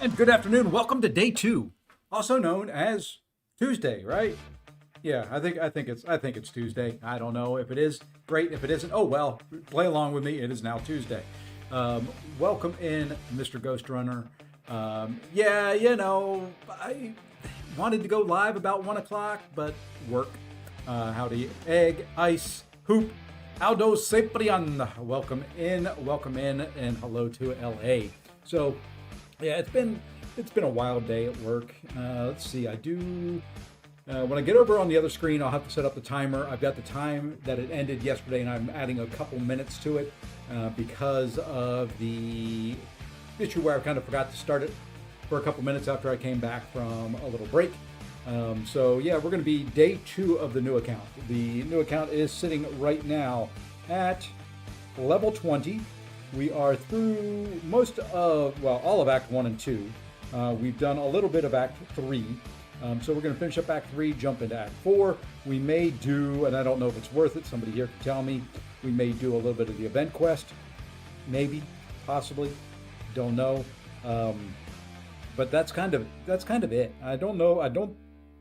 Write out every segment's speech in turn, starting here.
And good afternoon. Welcome to day 2, also known as Tuesday, right? Yeah, I think it's Tuesday. I don't know if it is. Great. If it isn't, oh well. Play along with me. It is now Tuesday. Welcome in, Mr. Ghost Runner. Yeah, I wanted to go live about 1 o'clock, but work. Howdy, egg, ice, hoop. Aldo Ciprian. Welcome in, and hello to LA. So, yeah, it's been a wild day at work. Let's see. When I get over on the other screen, I'll have to set up the timer. I've got the time that it ended yesterday, and I'm adding a couple minutes to it because of the issue where I kind of forgot to start it for a couple minutes after I came back from a little break. So yeah, we're going to be day 2 of the new account. The new account is sitting right now at level 20. We are through all of Act 1 and 2. We've done a little bit of Act 3. So we're going to finish up Act 3, jump into Act 4. We may do, and I don't know if it's worth it, somebody here can tell me, we may do a little bit of the event quest. Maybe, possibly, don't know. But that's kind of it. I don't know. I don't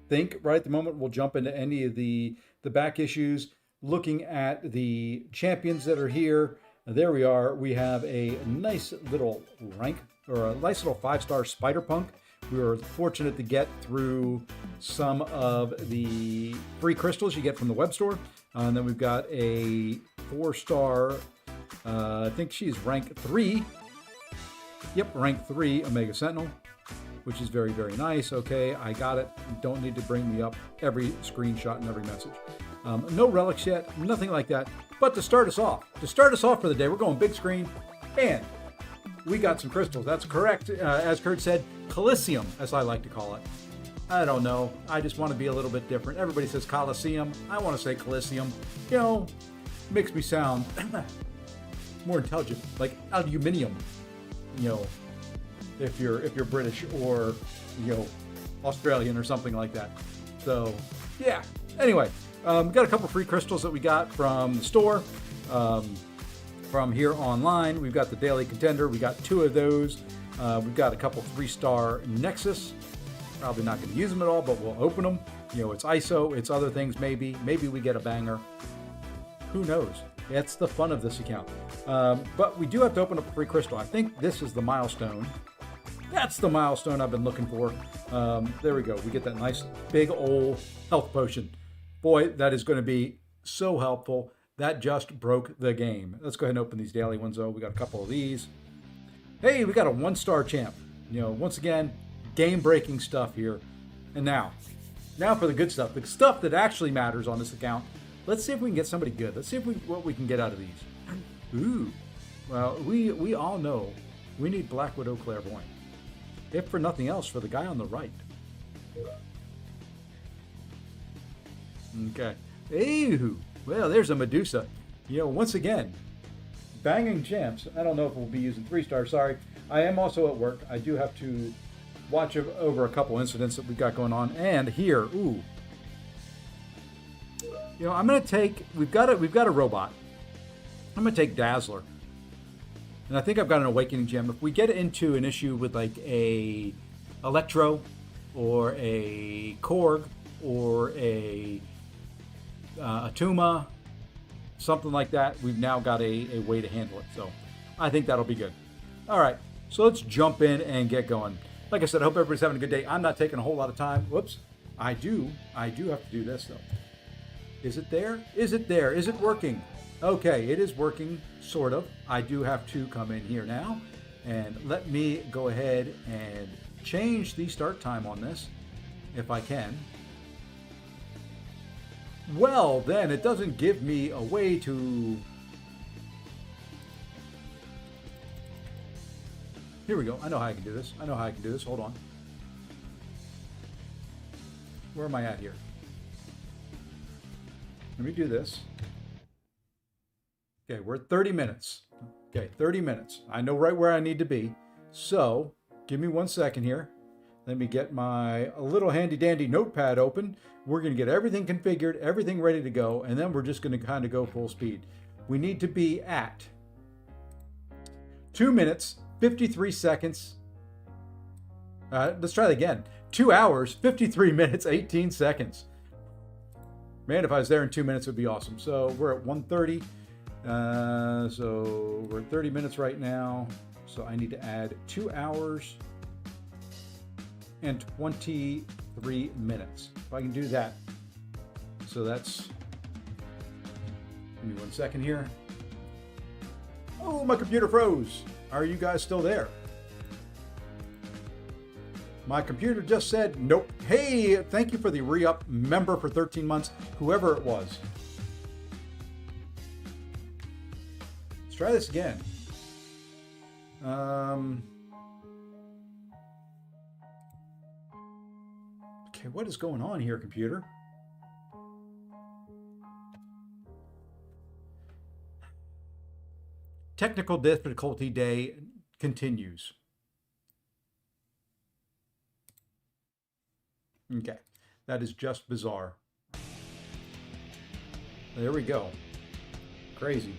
think right at the moment we'll jump into any of the back issues. Looking at the champions that are here, there we are. We have a nice little rank, or a nice little 5-star Spider Punk. We were fortunate to get through some of the free crystals you get from the web store. And then we've got a 4-star, I think she's rank 3. Yep, rank 3 Omega Sentinel, which is very, very nice. Okay, I got it. Don't need to bring me up every screenshot and every message. No relics yet, nothing like that. But to start us off for the day, we're going big screen, and we got some crystals. That's correct. As Kurt said, Coliseum, as I like to call it. I don't know. I just want to be a little bit different. Everybody says Coliseum. I want to say Coliseum. Makes me sound more intelligent, like aluminium. If you're British or Australian or something like that. So yeah. Anyway, got a couple free crystals that we got from the store. From here online, we've got the Daily Contender. We got 2 of those. We've got a couple 3-star Nexus. Probably not going to use them at all, but we'll open them. It's ISO, it's other things maybe. Maybe we get a banger. Who knows? That's the fun of this account. But we do have to open up a free crystal. I think this is the milestone. That's the milestone I've been looking for. There we go. We get that nice big old health potion. Boy, that is going to be so helpful. That just broke the game. Let's go ahead and open these daily ones, though. We got a couple of these. Hey, we got a 1-star champ. Once again, game-breaking stuff here. And now for the good stuff. The stuff that actually matters on this account. Let's see if we can get somebody good. Let's see what we can get out of these. Ooh. Well, we all know we need Black Widow Clairvoyant. If for nothing else, for the guy on the right. Okay. Ew. Well, there's a Medusa. Once again, banging champs. I don't know if we'll be using 3-star. Sorry. I am also at work. I do have to watch over a couple incidents that we've got going on. And here, ooh. I'm going to take, we've got a robot. I'm going to take Dazzler. And I think I've got an Awakening Gem. If we get into an issue with like a Electro or a Korg or a Tuma, something like that, we've now got a way to handle it. So I think that'll be good. All right, so let's jump in and get going. Like I said, I hope everybody's having a good day. I'm not taking a whole lot of time. Whoops. I do have to do this, though. Is it there? Is it there? Is it working? Okay, it is working, sort of. I do have to come in here now. And let me go ahead and change the start time on this, if I can. Well, then it doesn't give me a way to... Here we go. I know how I can do this. Hold on. Where am I at here? Let me do this. Okay, we're at 30 minutes. Okay, 30 minutes. I know right where I need to be. So, give me 1 second here. Let me get my little handy dandy notepad open. We're going to get everything configured, everything ready to go, and then we're just going to kind of go full speed. We need to be at 2 minutes, 53 seconds, Let's try that again. 2 hours, 53 minutes, 18 seconds. Man, if I was there in 2 minutes, it would be awesome. So we're at 1:30. So we're at 30 minutes right now. So I need to add 2 hours and 23 minutes. If I can do that. So that's, give me 1 second here. Oh, my computer froze. Are you guys still there? My computer just said, nope. Hey, thank you for the re-up member for 13 months, whoever it was. Let's try this again. Okay, what is going on here, computer? Technical difficulty day continues. Okay, that is just bizarre. There we go. Crazy.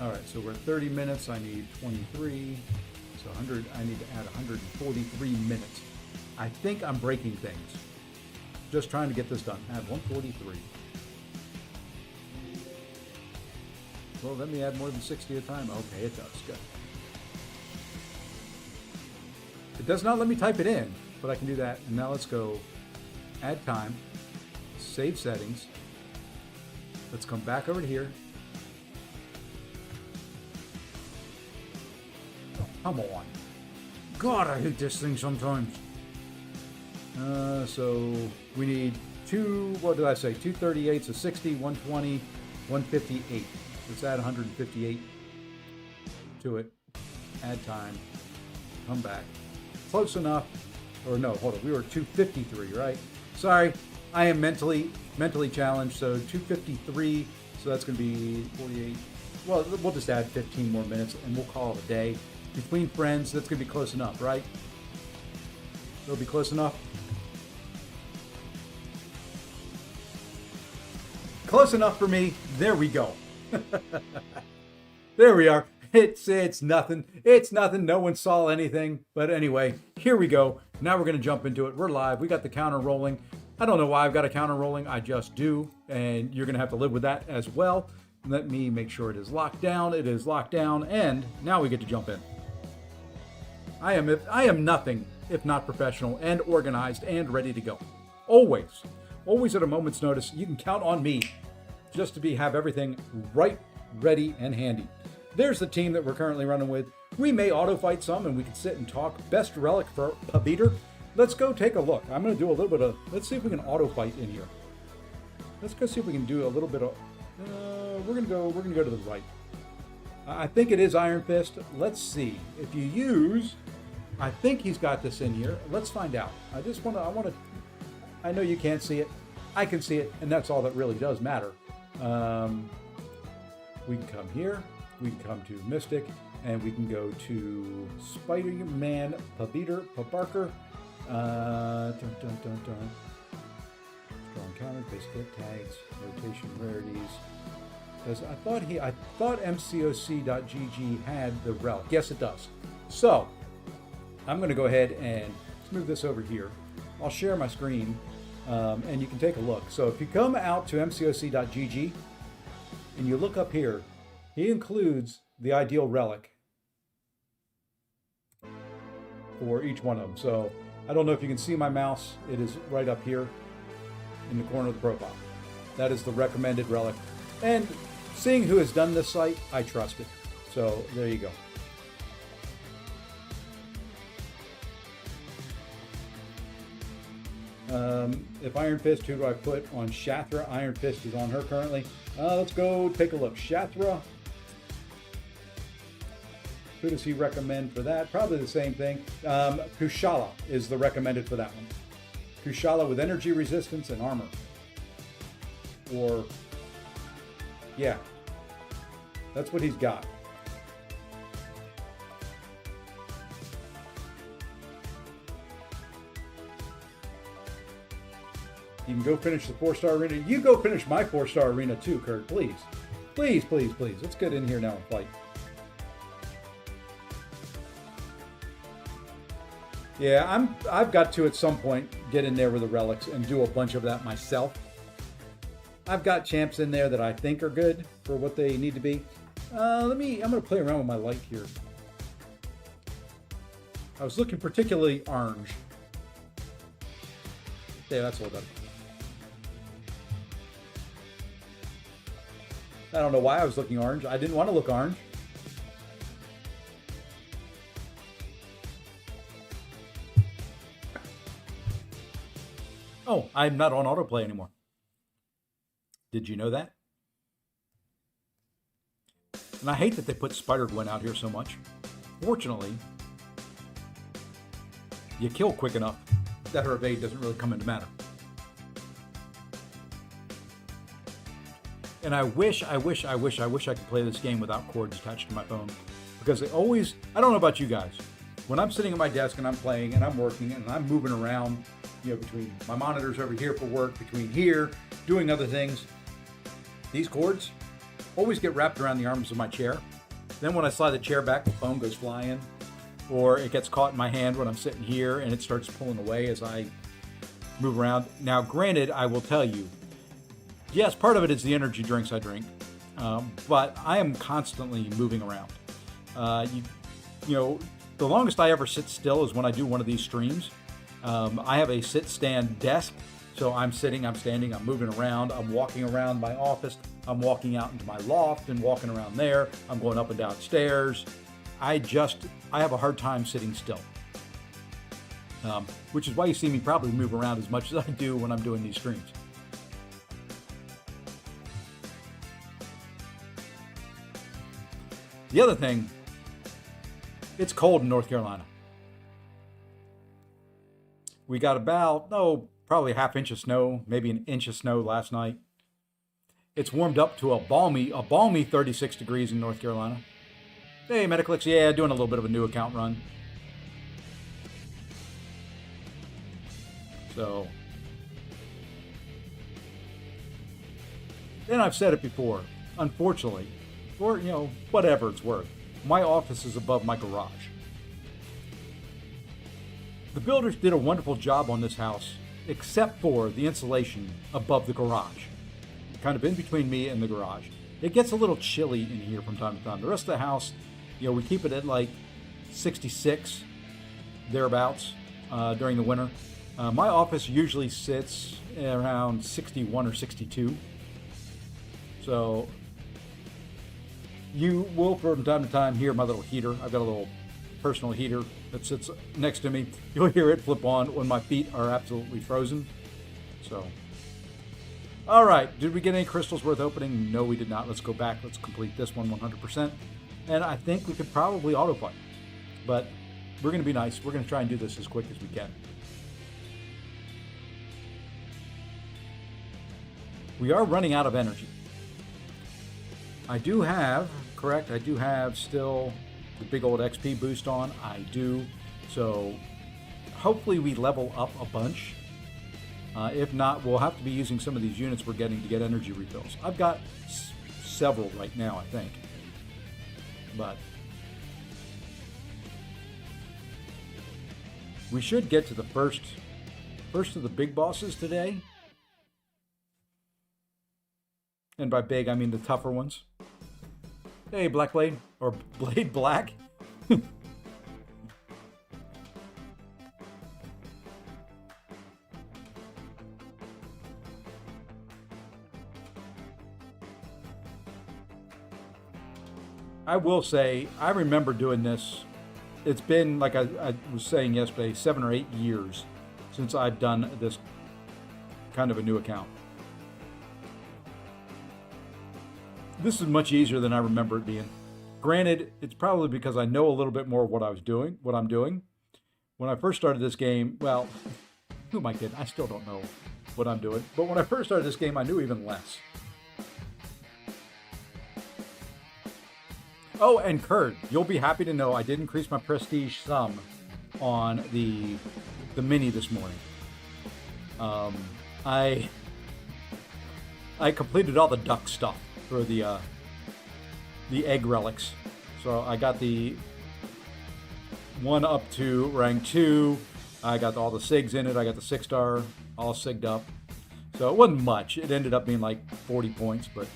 All right, so we're at 30 minutes. I need 23. So 100, I need to add 143 minutes. I think I'm breaking things. Just trying to get this done. Add 143. Well, let me add more than 60 at a time. Okay, it does. Good. It does not let me type it in, but I can do that. And now let's go add time, save settings. Let's come back over to here. Oh, come on. God, I hate this thing sometimes. So we need what did I say? 238, so 60, 120, 158. Let's add 158 to it. Add time. Come back. Close enough. Or no, hold on. We were 253, right? Sorry, I am mentally challenged. So 253. So that's going to be 48. Well, we'll just add 15 more minutes and we'll call it a day. Between friends, that's going to be close enough, right? It'll be close enough. Close enough for me. There we go. There we are. It's nothing. It's nothing. No one saw anything. But anyway, here we go. Now we're going to jump into it. We're live. We got the counter rolling. I don't know why I've got a counter rolling. I just do. And you're going to have to live with that as well. Let me make sure it is locked down. It is locked down. And now we get to jump in. I am nothing if not professional and organized and ready to go. Always. Always at a moment's notice. You can count on me just to have everything right, ready, and handy. There's the team that we're currently running with. We may auto fight some and we can sit and talk. Best relic for Paviter. Let's go take a look. I'm going to do a little bit of, let's see if we can auto fight in here. Let's go see if we can do a little bit of, we're going to go to the right. I think it is Iron Fist. Let's see. If you use, I think he's got this in here. Let's find out. I know you can't see it. I can see it, and that's all that really does matter. We can come here. We can come to Mystic, and we can go to Spider-Man, Paviter, Pabarker. Strong counter, basic hit tags, rotation rarities. Because I thought MCOC.gg had the relic. Yes, it does. So I'm going to go ahead and let's move this over here. I'll share my screen, and you can take a look. So if you come out to MCOC.gg and you look up here, he includes the ideal relic for each one of them. So I don't know if you can see my mouse. It is right up here in the corner of the profile. That is the recommended relic. And seeing who has done this site, I trust it. So there you go. If Iron Fist, who do I put on Shathra? Iron Fist is on her currently. Let's go take a look. Shathra. Who does he recommend for that? Probably the same thing. Kushala is the recommended for that one. Kushala with energy resistance and armor. Or, yeah, that's what he's got. You can go finish the 4-star arena. You go finish my 4-star arena too, Kurt, please. Please, please, please. Let's get in here now and fight. Yeah, I've got to at some point get in there with the relics and do a bunch of that myself. I've got champs in there that I think are good for what they need to be. I'm gonna play around with my light here. I was looking particularly orange. Yeah, that's a little better. I don't know why I was looking orange. I didn't want to look orange. Oh, I'm not on autoplay anymore. Did you know that? And I hate that they put Spider-Gwen out here so much. Fortunately, you kill quick enough that her evade doesn't really come into matter. And I wish I could play this game without cords attached to my phone. Because they always, I don't know about you guys, when I'm sitting at my desk and I'm playing and I'm working and I'm moving around, between my monitors over here for work, between here, doing other things, these cords always get wrapped around the arms of my chair. Then when I slide the chair back, the phone goes flying, or it gets caught in my hand when I'm sitting here and it starts pulling away as I move around. Now, granted, I will tell you, yes, part of it is the energy drinks I drink, but I am constantly moving around. The longest I ever sit still is when I do one of these streams. I have a sit-stand desk, so I'm sitting, I'm standing, I'm moving around, I'm walking around my office, I'm walking out into my loft and walking around there, I'm going up and down stairs. I have a hard time sitting still, which is why you see me probably move around as much as I do when I'm doing these streams. The other thing, it's cold in North Carolina. We got about, probably a half inch of snow, maybe an inch of snow last night. It's warmed up to a balmy 36 degrees in North Carolina. Hey, Mediclix, yeah, doing a little bit of a new account run. So, and I've said it before, unfortunately, or, whatever it's worth, my office is above my garage. The builders did a wonderful job on this house, except for the insulation above the garage, kind of in between me and the garage. It gets a little chilly in here from time to time. The rest of the house, we keep it at like 66, thereabouts, during the winter. My office usually sits around 61 or 62. So you will, from time to time, hear my little heater. I've got a little personal heater that sits next to me. You'll hear it flip on when my feet are absolutely frozen. So, all right, did we get any crystals worth opening? No, we did not. Let's go back. Let's complete this one 100%. And I think we could probably autofight, but we're going to be nice. We're going to try and do this as quick as we can. We are running out of energy. I do have still the big old XP boost on. I do. So hopefully we level up a bunch. If not, we'll have to be using some of these units we're getting to get energy refills. I've got several right now, I think. But we should get to the first of the big bosses today. And by big, I mean the tougher ones. Hey, Black Blade, or Blade Black. I will say, I remember doing this. It's been, like I was saying yesterday, 7 or 8 years since I've done this kind of a new account. This is much easier than I remember it being. Granted, it's probably because I know a little bit more of what I'm doing. When I first started this game, well, who am I kidding? I still don't know what I'm doing. But when I first started this game, I knew even less. Oh, and Kurd, you'll be happy to know I did increase my prestige some on the mini this morning. I completed all the duck stuff for the egg relics. So I got the one up to rank 2. I got all the SIGs in it. I got the 6-star all SIG'd up. So it wasn't much. It ended up being like 40 points, but...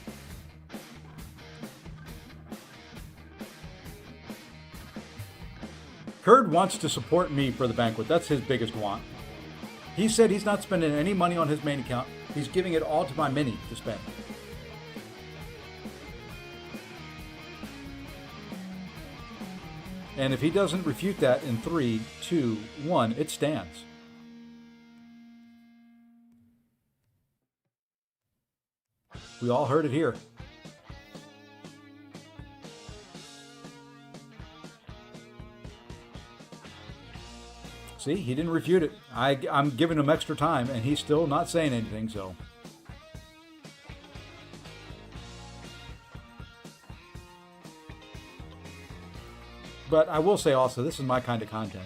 Kurd wants to support me for the banquet. That's his biggest want. He said he's not spending any money on his main account. He's giving it all to my mini to spend. And if he doesn't refute that in 3, 2, 1, it stands. We all heard it here. See, he didn't refute it. I'm giving him extra time, and he's still not saying anything, so... But I will say also, this is my kind of content.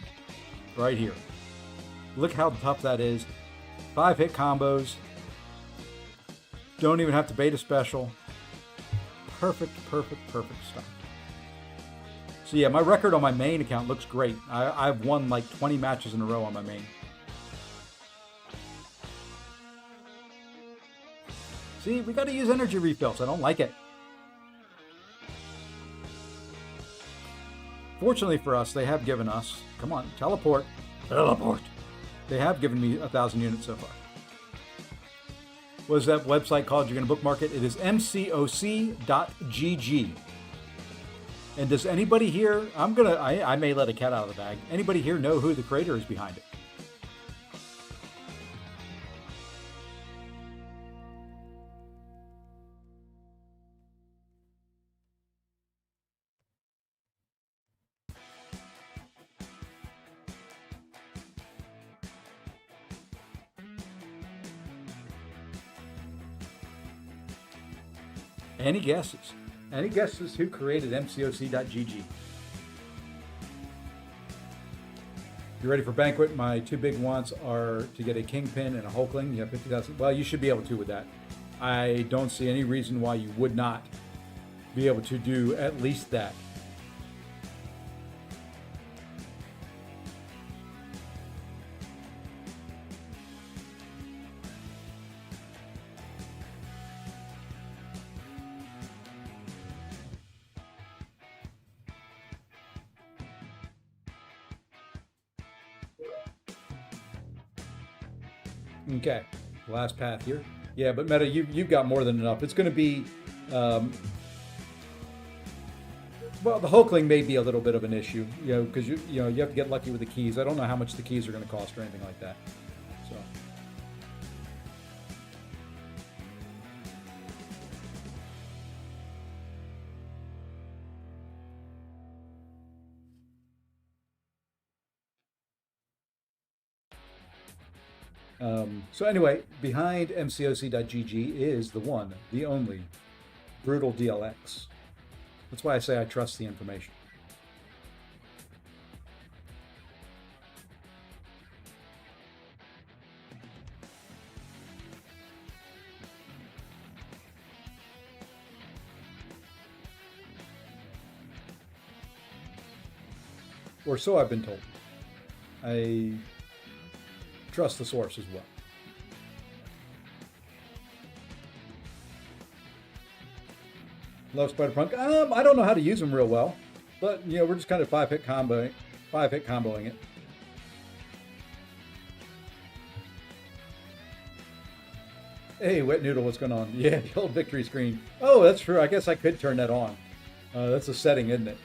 Right here. Look how tough that is. 5-hit combos. Don't even have to bait a special. Perfect, perfect, perfect stuff. So yeah, my record on my main account looks great. I've won like 20 matches in a row on my main. See, we got to use energy refills. I don't like it. Fortunately for us, they have given us... Come on, teleport. Teleport. They have given me 1,000 units so far. What is that website called? You're going to bookmark it. It is MCOC.GG. And does anybody here... I may let a cat out of the bag. Anybody here know who the creator is behind it? Any guesses? Any guesses who created MCOC.GG? You ready for banquet? My two big wants are to get a Kingpin and a Hulkling. You have 50,000. Well, you should be able to with that. I don't see any reason why you would not be able to do at least that. Okay, last path here. Yeah, but Meta, you've got more than enough. It's going to be, well, the Hulkling may be a little bit of an issue, because you have to get lucky with the keys. I don't know how much the keys are going to cost or anything like that. So anyway, behind MCOC.GG is the one, the only, Brutal DLX. That's why I say I trust the information. Or so I've been told. I trust the source as well. Love Spider-Punk. I don't know how to use them real well, but we're just kind of 5-hit comboing it. Hey, Wet Noodle, what's going on? Yeah, the old victory screen. Oh, that's true. I guess I could turn that on. That's a setting, isn't it?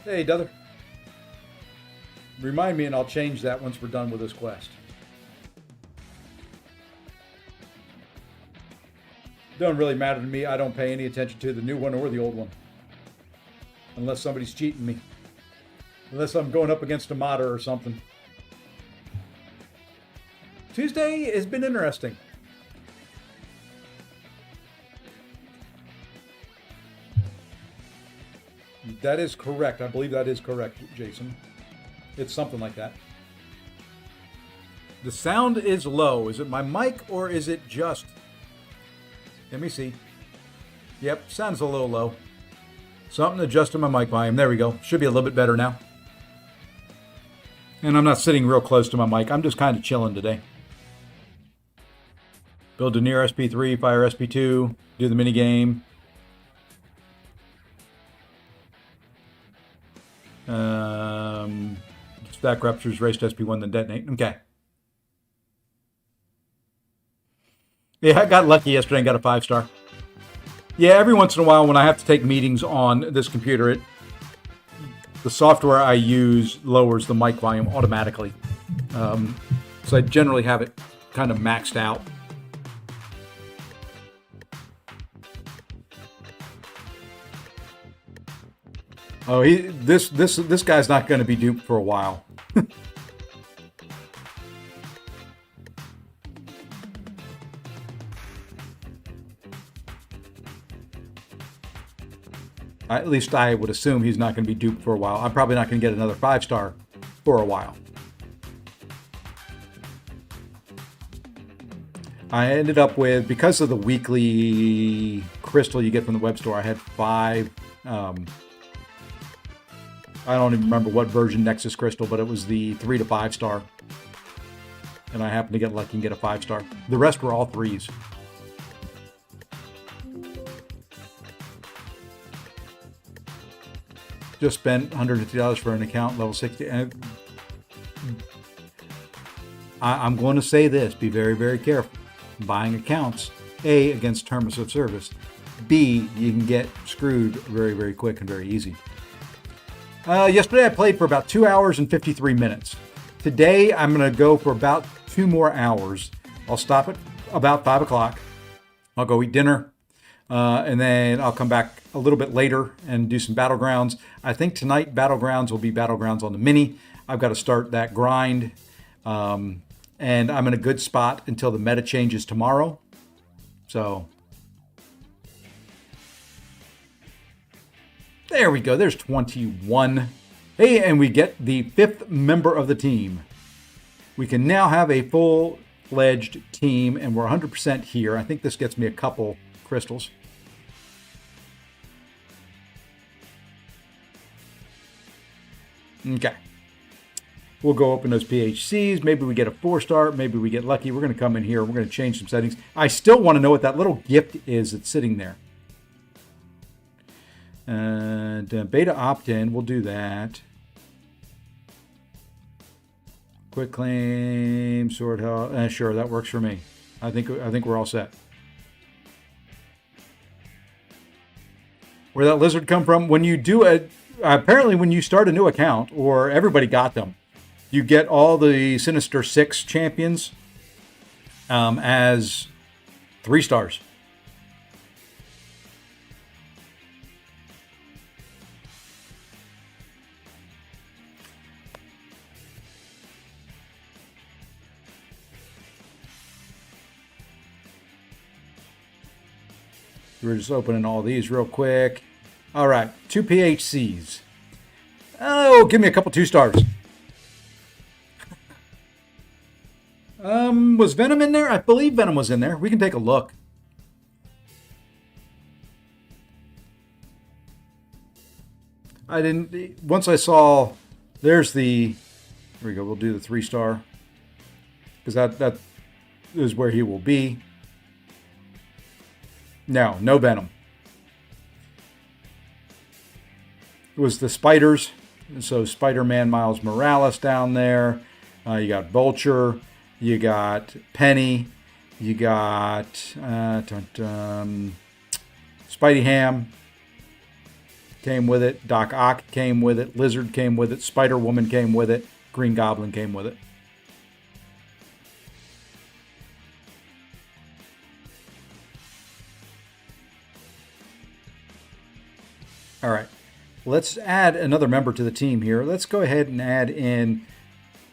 Hey, Dother. Remind me and I'll change that once we're done with this quest. Doesn't really matter to me. I don't pay any attention to the new one or the old one. Unless somebody's cheating me. Unless I'm going up against a modder or something. Tuesday has been interesting. That is correct. I believe that is correct, Jason. It's something like that. The sound is low. Is it my mic or is it just... Let me see. Yep, sounds a little low. Something adjusted my mic volume. There we go. Should be a little bit better now. And I'm not sitting real close to my mic. I'm just kind of chilling today. Build a near SP3, fire SP2, do the mini game. Stack ruptures, race to SP1, then detonate. Okay. Yeah, I got lucky yesterday and got a 5-star. Yeah, every once in a while when I have to take meetings on this computer, the software I use lowers the mic volume automatically. So I generally have it kind of maxed out. Oh, this guy's not going to be duped for a while. At least I would assume he's not going to be duped for a while. I'm probably not going to get another 5-star for a while. I ended up with, because of the weekly crystal you get from the web store, I had 5. I don't even remember what version Nexus crystal, but it was the 3 to 5-star. And I happened to get lucky and get a 5-star. The rest were all 3s. Just spent $150 for an account, level 60. And I'm going to say this, be very, very careful. Buying accounts, A, against terms of service. B, you can get screwed very, very quick and very easy. Yesterday I played for about 2 hours and 53 minutes. Today I'm going to go for about 2 more hours. I'll stop at about 5 o'clock. I'll go eat dinner. And then I'll come back a little bit later and do some Battlegrounds. I think tonight Battlegrounds will be Battlegrounds on the Mini. I've got to start that grind. And I'm in a good spot until the meta changes tomorrow. So there we go. There's 21. Hey, and we get the 5th member of the team. We can now have a full-fledged team, and we're 100% here. I think this gets me a couple crystals. Okay. We'll go open those PHCs. Maybe we get a 4-star. Maybe we get lucky. We're going to come in here. We're going to change some settings. I still want to know what that little gift is that's sitting there. And beta opt-in, we'll do that. Quick claim, sword health. Sure, that works for me. I think we're all set. Where that lizard come from? When you do apparently when you start a new account, or everybody got them, you get all the Sinister 6 champions as 3 stars. We're just opening all these real quick. All right, 2 PHCs. Oh, give me a couple 2-stars. Was Venom in there? I believe Venom was in there. We can take a look. I didn't. Once I saw, there's the. Here we go. We'll do the 3-star because that is where he will be. No Venom. It was the spiders. So Spider-Man Miles Morales down there. You got Vulture. You got Penny. You got Spidey Ham came with it. Doc Ock came with it. Lizard came with it. Spider-Woman came with it. Green Goblin came with it. All right, let's add another member to the team here. Let's go ahead and add in.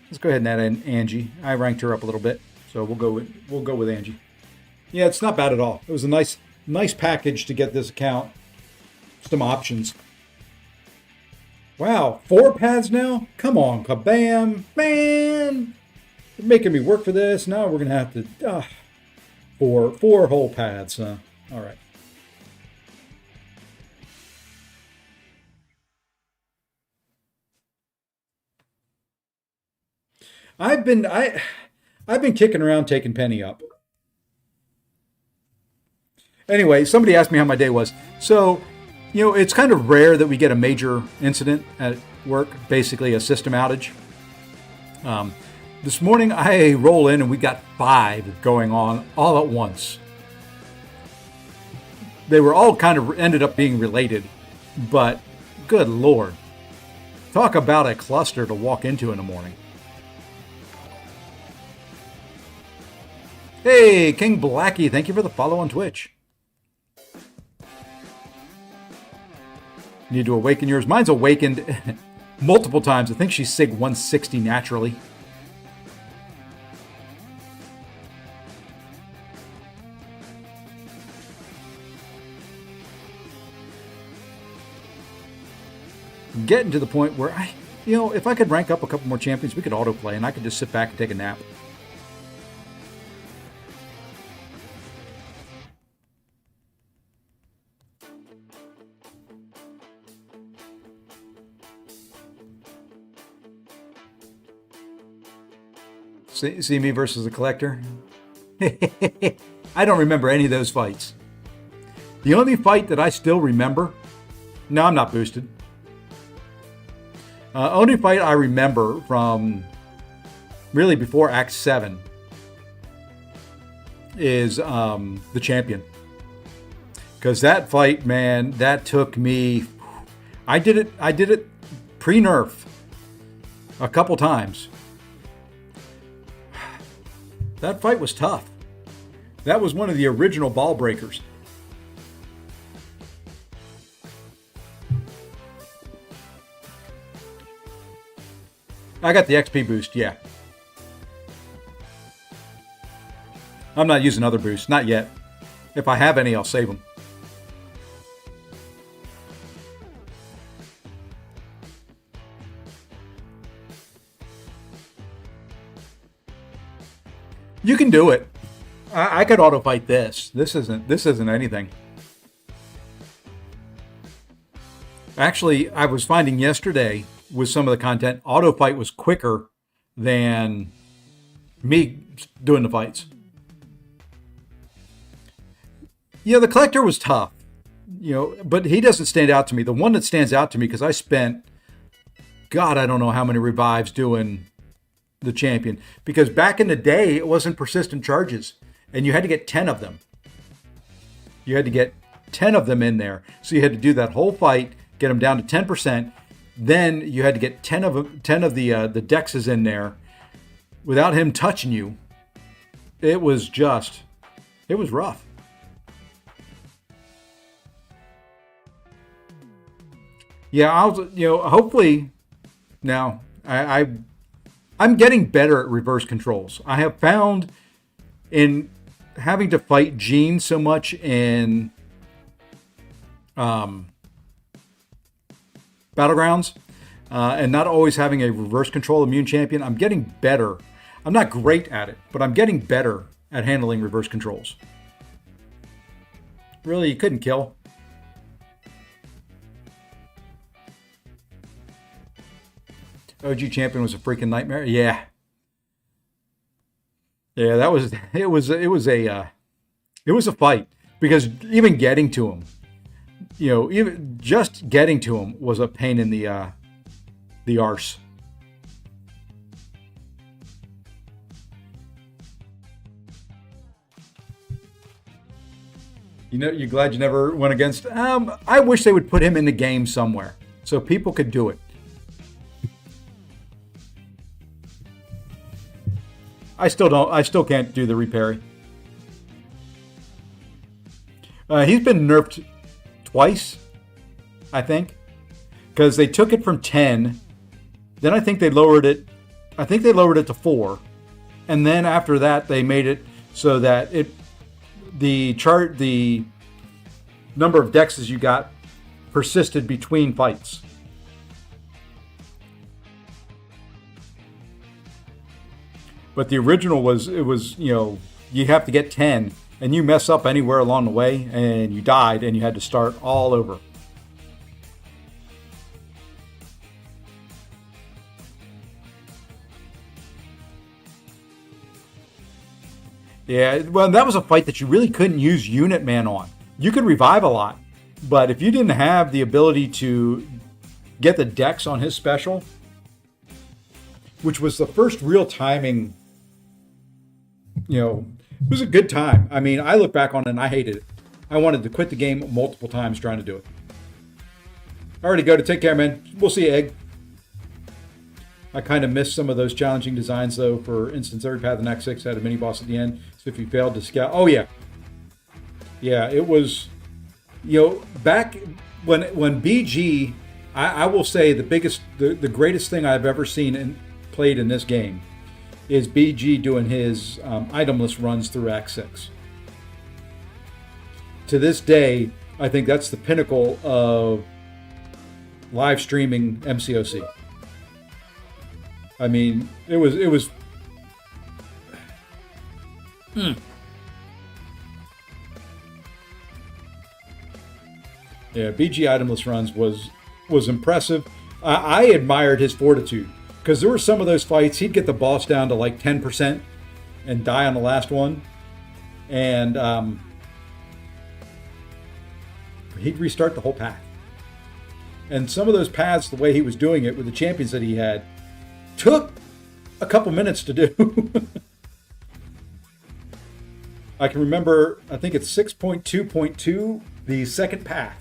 Let's go ahead and add in Angie. I ranked her up a little bit, so we'll go with Angie. Yeah, it's not bad at all. It was a nice package to get this account. Some options. Wow, 4 pads now? Come on, kabam, man! You're making me work for this. Now we're gonna have to 4 whole pads. All right. I've been I've been kicking around taking Penny up. Anyway, somebody asked me how my day was. So, it's kind of rare that we get a major incident at work, basically a system outage. This morning I roll in and we got 5 going on all at once. They were all kind of ended up being related, but good Lord. Talk about a cluster to walk into in the morning. Hey, King Blackie, thank you for the follow on Twitch. Need to awaken yours. Mine's awakened multiple times. I think she's SIG 160 naturally. Getting to the point where if I could rank up a couple more champions, we could autoplay and I could just sit back and take a nap. See me versus the collector? I don't remember any of those fights. The only fight that I still remember, no, I'm not boosted. Only fight I remember from really before Act 7 is the champion. Because that fight, man, that took me, I did it pre-nerf a couple times. That fight was tough. That was one of the original ball breakers. I got the XP boost, yeah. I'm not using other boosts, not yet. If I have any, I'll save them. You can do it. I could auto fight this. This isn't anything. Actually, I was finding yesterday with some of the content, auto fight was quicker than me doing the fights. Yeah, the collector was tough, but he doesn't stand out to me. The one that stands out to me, because I spent, God, I don't know how many revives doing the champion, because back in the day it wasn't persistent charges and you had to get 10 of them. You had to get 10 of them in there, so you had to do that whole fight, get them down to 10%. Then you had to get 10 of the dexes in there without him touching you. It was rough. Yeah, hopefully now I'm getting better at reverse controls. I have found in having to fight Jean so much in Battlegrounds and not always having a reverse control immune champion, I'm getting better. I'm not great at it, but I'm getting better at handling reverse controls. Really, you couldn't kill. OG champion was a freaking nightmare. Yeah, that was it was a fight, because even getting to him, even just getting to him was a pain in the arse. You're glad you never went against. I wish they would put him in the game somewhere so people could do it. I still can't do the reparry. He's been nerfed twice, I think, because they took it from 10. Then I think they lowered it. To 4, and then after that they made it so that the number of dexes you got persisted between fights. But the original was you have to get 10, and you mess up anywhere along the way, and you died, and you had to start all over. Yeah, well, that was a fight that you really couldn't use Unit Man on. You could revive a lot, but if you didn't have the ability to get the dex on his special, which was the first real timing, it was a good time. I mean, I look back on it and I hated it. I wanted to quit the game multiple times trying to do it. Alrighty, go to take care, man. We'll see you, Egg. I kind of missed some of those challenging designs, though. For instance, every path in Act 6 had a mini boss at the end. So if you failed to scout, oh yeah, it was, back when BG, I will say the greatest thing I've ever seen and played in this game is BG doing his itemless runs through Act 6. To this day, I think that's the pinnacle of live streaming MCOC. I mean, it was. Yeah, BG itemless runs was impressive. I admired his fortitude because there were some of those fights he'd get the boss down to like 10% and die on the last one, and he'd restart the whole path. And some of those paths, the way he was doing it with the champions that he had, took a couple minutes to do. I can remember, I think it's 6.2.2, the second path.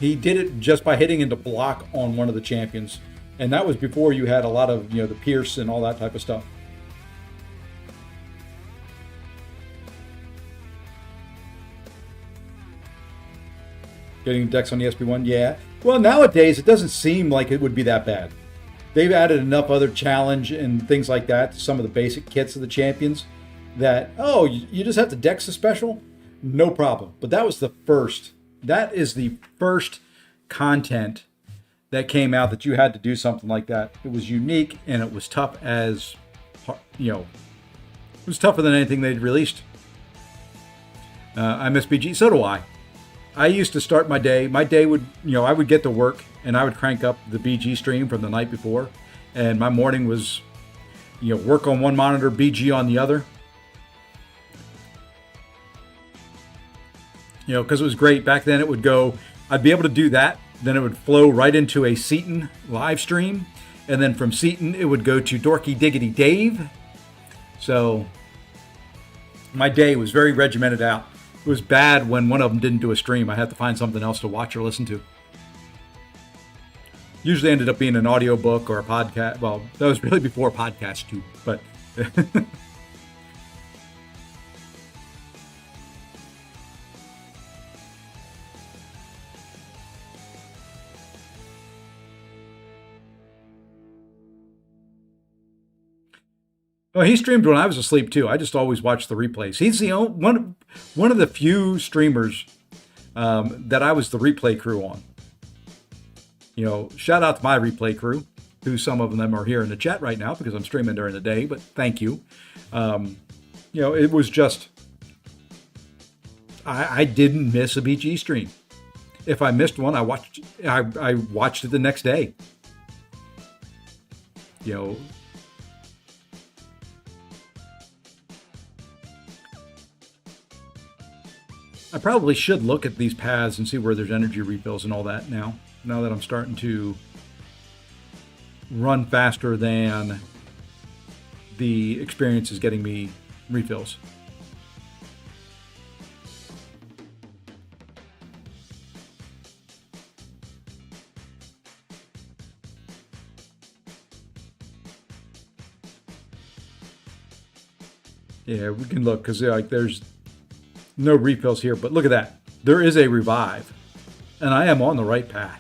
He did it just by hitting into block on one of the champions. And that was before you had a lot of, the Pierce and all that type of stuff. Getting decks on the SP1, yeah. Well, nowadays, it doesn't seem like it would be that bad. They've added enough other challenge and things like that to some of the basic kits of the champions that, you just have to dex the special? No problem. But that was the first. That is the first content that came out that you had to do something like that. It was unique and it was tough as, it was tougher than anything they'd released. I miss BG. So do I. I used to start my day. My day would, I would get to work and I would crank up the BG stream from the night before. And my morning was, work on one monitor, BG on the other. Because it was great. Back then it would go, I'd be able to do that. Then it would flow right into a Seaton live stream. And then from Seaton, it would go to Dorky Diggity Dave. So my day was very regimented out. It was bad when one of them didn't do a stream. I had to find something else to watch or listen to. Usually ended up being an audiobook or a podcast. Well, that was really before podcast too, but oh, he streamed when I was asleep too. I just always watched the replays. He's the only, one of the few streamers that I was the replay crew on. Shout out to my replay crew, who some of them are here in the chat right now because I'm streaming during the day, but thank you. It was just, I didn't miss a BG stream. If I missed one, I watched it the next day. I probably should look at these paths and see where there's energy refills and all that now that I'm starting to run faster than the experience is getting me refills. Yeah, we can look because there's no refills here, but look at that. There is a revive, and I am on the right path.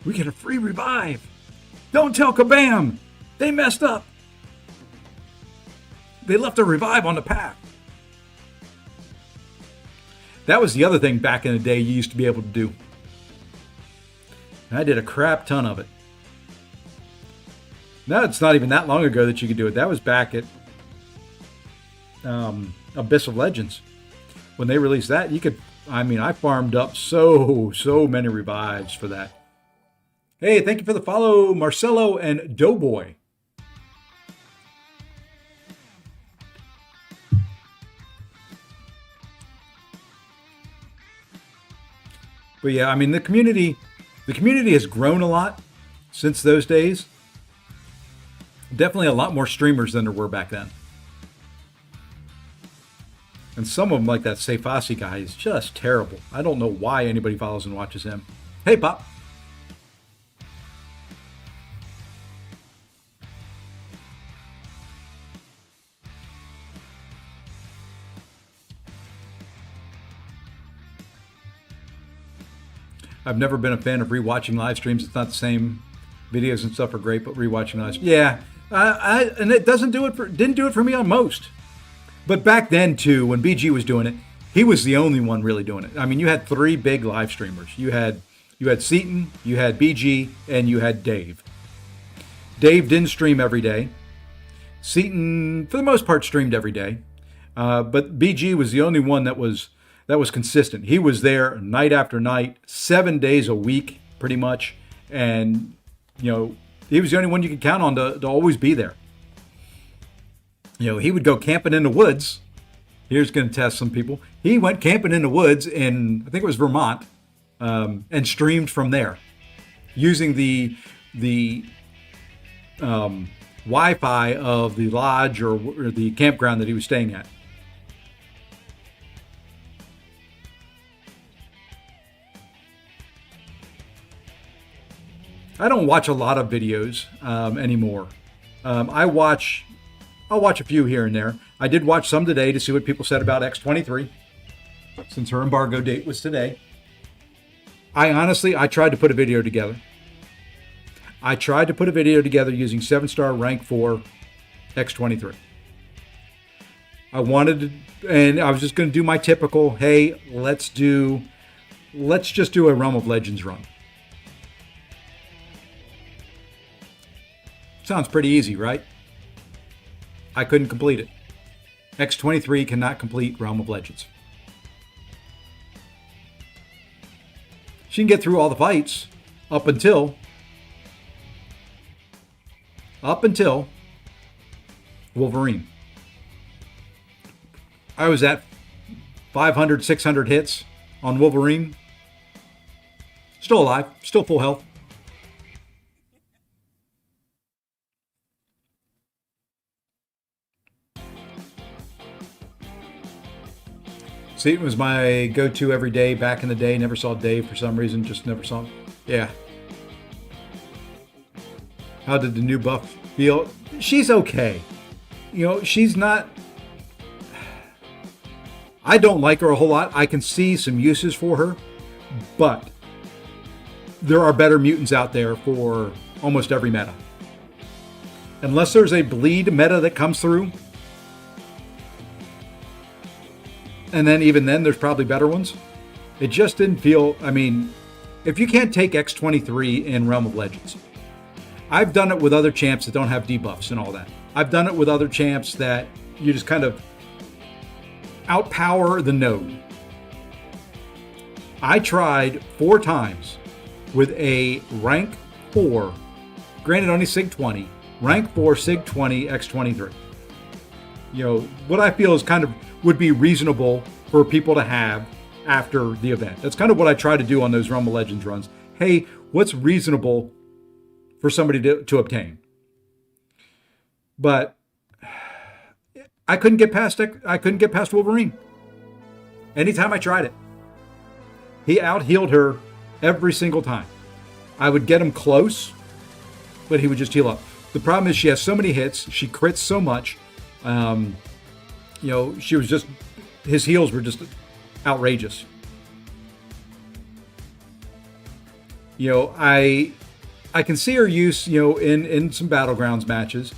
We get a free revive. Don't tell Kabam. They messed up. They left a revive on the path. That was the other thing back in the day you used to be able to do. And I did a crap ton of it. Now it's not even that long ago that you could do it. That was back at Abyss of Legends. When they released that, I farmed up so many revives for that. Hey, thank you for the follow, Marcelo and Doughboy. But yeah, I mean the community has grown a lot since those days. Definitely a lot more streamers than there were back then. And some of them, like that Sefasi guy, is just terrible. I don't know why anybody follows and watches him. Hey, Pop. I've never been a fan of rewatching live streams. It's not the same. Videos and stuff are great, but rewatching live, yeah, and it didn't do it for me on most. But back then too, when BG was doing it, he was the only one really doing it. I mean, you had three big live streamers. You had Seaton, you had BG, and you had Dave. Dave didn't stream every day. Seaton, for the most part, streamed every day, but BG was the only one that was consistent. He was there night after night, 7 days a week, pretty much, and he was the only one you could count on to always be there. He would go camping in the woods. Here's going to test some people. He went camping in the woods in, I think it was Vermont, and streamed from there using the Wi-Fi of the lodge or the campground that he was staying at. I don't watch a lot of videos anymore. I'll watch a few here and there. I did watch some today to see what people said about X23, since her embargo date was today. I tried to put a video together. I tried to put a video together using 7-star rank 4 X23. I was just going to do my typical, hey, let's just do a Realm of Legends run. Sounds pretty easy, right? I couldn't complete it. X23 cannot complete Realm of Legends. She can get through all the fights up until Wolverine. I was at 500, 600 hits on Wolverine. Still alive, still full health. Seaton was my go-to every day back in the day. Never saw Dave for some reason. Just never saw him. Yeah. How did the new buff feel? She's okay. She's not... I don't like her a whole lot. I can see some uses for her. But there are better mutants out there for almost every meta. Unless there's a bleed meta that comes through, and then even then, there's probably better ones. It just didn't feel... I mean, if you can't take X23 in Realm of Legends, I've done it with other champs that don't have debuffs and all that. I've done it with other champs that you just kind of outpower the node. I tried 4 times with a rank 4, granted only Sig 20, rank 4 Sig 20 X23. What I feel is kind of would be reasonable for people to have after the event. That's kind of what I try to do on those Realm of Legends runs. Hey, what's reasonable for somebody to obtain? But I couldn't get past Wolverine. Anytime I tried it, he out-healed her every single time. I would get him close, but he would just heal up. The problem is she has so many hits, she crits so much. She was just, his heals were just outrageous. I can see her use, in some Battlegrounds matches.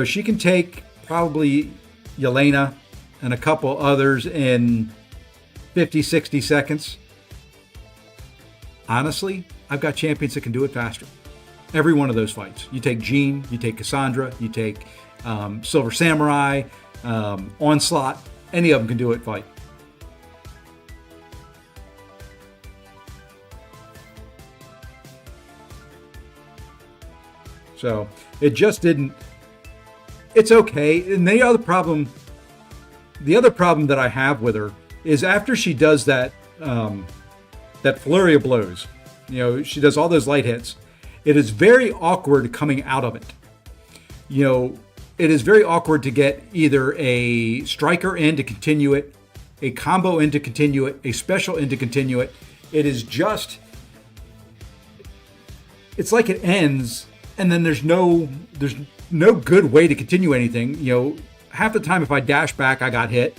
She can take probably Yelena and a couple others in 50, 60 seconds. Honestly, I've got champions that can do it faster. Every one of those fights. You take Jean, you take Cassandra, you take Silver Samurai, Onslaught, any of them can do it fight. So it just didn't. It's okay. And the other problem that I have with her is after she does that that flurry of blows. She does all those light hits. It is very awkward coming out of it. It is very awkward to get either a striker in to continue it, a combo in to continue it, a special in to continue it. It's like it ends, and then there's no good way to continue anything. Half the time if I dash back, I got hit.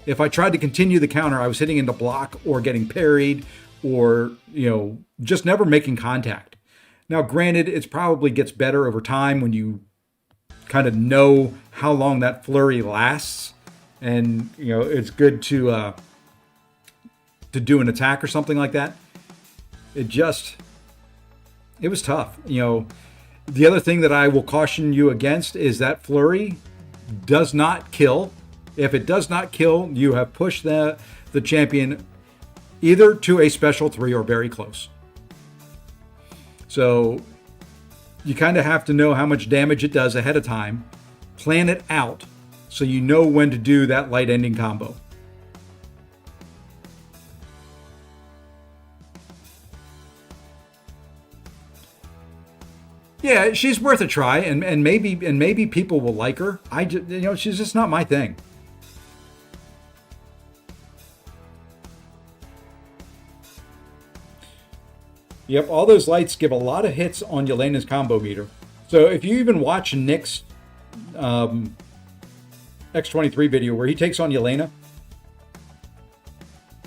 If I tried to continue the counter, I was hitting into block or getting parried or, just never making contact. Now, granted, it probably gets better over time when you kind of know how long that flurry lasts. And, it's good to do an attack or something like that. It was tough. The other thing that I will caution you against is that flurry does not kill. If it does not kill, you have pushed the champion either to a special 3 or very close. So you kind of have to know how much damage it does ahead of time, plan it out so you know when to do that light ending combo. Yeah, she's worth a try, and maybe people will like her. She's just not my thing. Yep, all those lights give a lot of hits on Yelena's combo meter. So if you even watch Nick's X23 video where he takes on Yelena,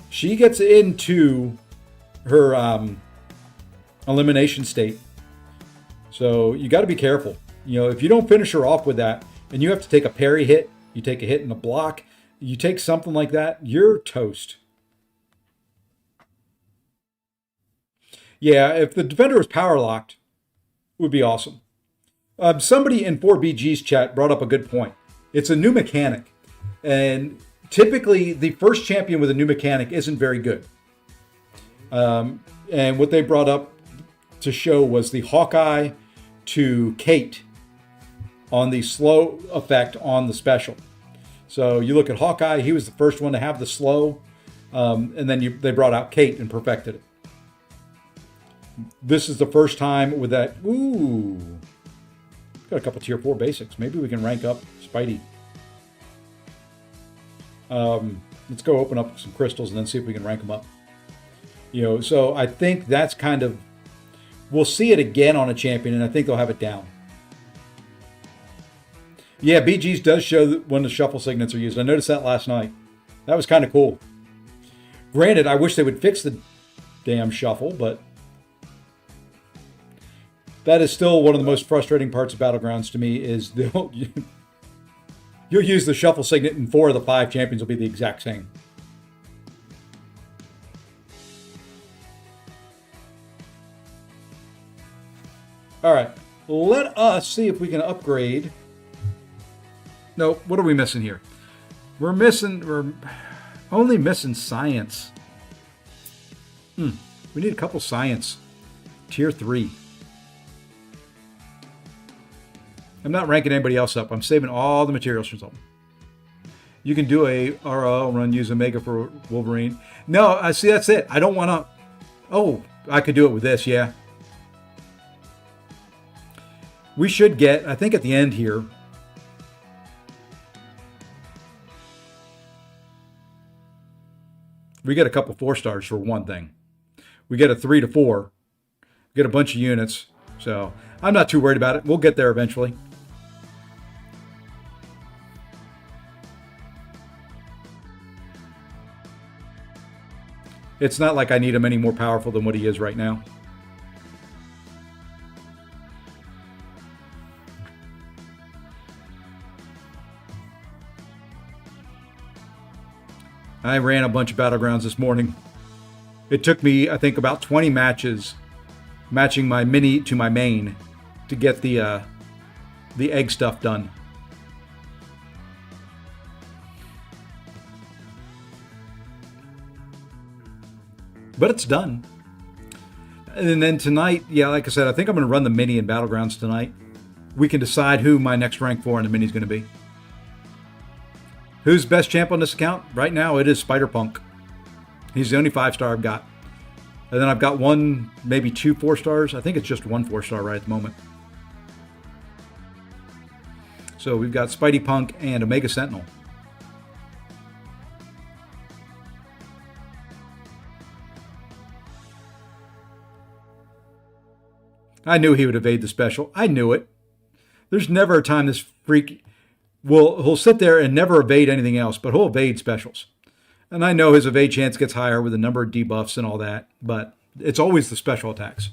she gets into her elimination state. So you got to be careful. If you don't finish her off with that, and you have to take a parry hit, you take a hit in the block, you take something like that, you're toast. Yeah, if the defender was power locked, it would be awesome. Somebody in 4BG's chat brought up a good point. It's a new mechanic, and typically the first champion with a new mechanic isn't very good. And what they brought up to show was the Hawkeye to Kate on the slow effect on the special. So you look at Hawkeye, he was the first one to have the slow, and then they brought out Kate and perfected it. This is the first time with that. Ooh, got a couple tier 4 basics. Maybe we can rank up Spidey. Let's go open up some crystals and then see if we can rank them up. So I think that's kind of, we'll see it again on a champion, and I think they'll have it down. Yeah, BG's does show when the shuffle signets are used. I noticed that last night. That was kind of cool. Granted, I wish they would fix the damn shuffle, but that is still one of the most frustrating parts of Battlegrounds to me is you'll use the shuffle signet and 4 of the 5 champions will be the exact same. All right, let us see if we can upgrade. No, what are we missing here? We're only missing science. We need a couple science. Tier 3. I'm not ranking anybody else up. I'm saving all the materials for something. You can do a RL run, use Omega for Wolverine. No, I see, that's it. I don't want to. Oh, I could do it with this, yeah. We should get, I think at the end here, we get a couple 4-stars for one thing. We get a 3 to 4. We get a bunch of units. So I'm not too worried about it. We'll get there eventually. It's not like I need him any more powerful than what he is right now. I ran a bunch of Battlegrounds this morning. It took me, I think, about 20 matches matching my mini to my main to get the egg stuff done. But it's done. And then tonight, yeah, like I said, I think I'm going to run the mini in Battlegrounds tonight. We can decide who my next rank 4 in the mini is going to be. Who's best champ on this account? Right now, it is Spider-Punk. He's the only 5-star I've got. And then I've got one, maybe two 4-stars. I think it's just one 4-star right at the moment. So we've got Spidey Punk and Omega Sentinel. I knew he would evade the special. I knew it. There's never a time this freak he'll sit there and never evade anything else, but he'll evade specials. And I know his evade chance gets higher with the number of debuffs and all that, but it's always the special attacks.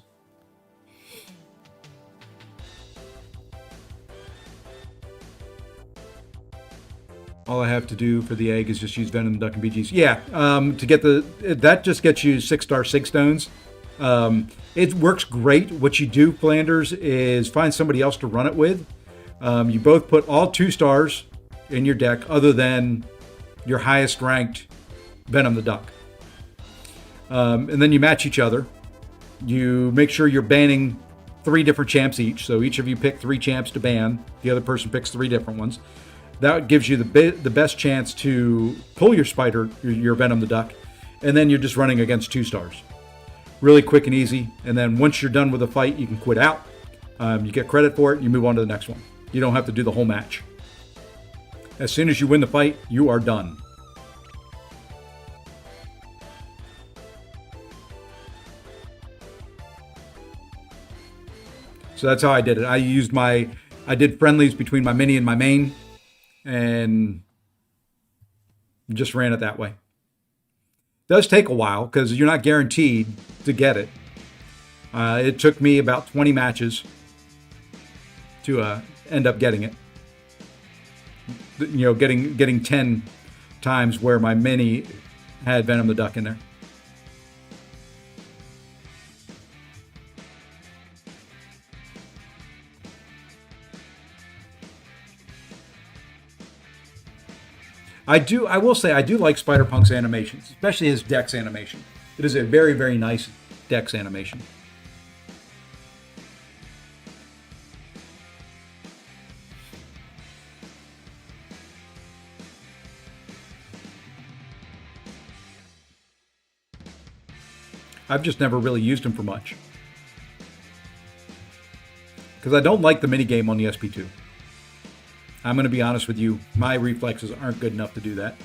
All I have to do for the egg is just use Venom, Duck, and BGs. Yeah, to get that just gets you 6-star Sig Stones. It works great. What you do, Flanders, is find somebody else to run it with. You both put all 2 stars in your deck, other than your highest ranked Venom the Duck. And then you match each other. You make sure you're banning 3 different champs each. So each of you pick 3 champs to ban. The other person picks 3 different ones. That gives you the best chance to pull your Spider, your Venom the Duck. And then you're just running against 2 stars. Really quick and easy. And then once you're done with the fight, you can quit out. You get credit for it. You move on to the next one. You don't have to do the whole match. As soon as you win the fight, you are done. So that's how I did it. I did friendlies between my mini and my main, and just ran it that way. It does take a while because you're not guaranteed to get it. It took me about 20 matches to end up getting it. You know, getting 10 times where my mini had Venom the Duck in there. I will say I do like Spider-Punk's animations, especially his Dex animation. It is a very, very nice Dex animation. I've just never really used him for much. Because I don't like the minigame on the SP2. I'm going to be honest with you, my reflexes aren't good enough to do that.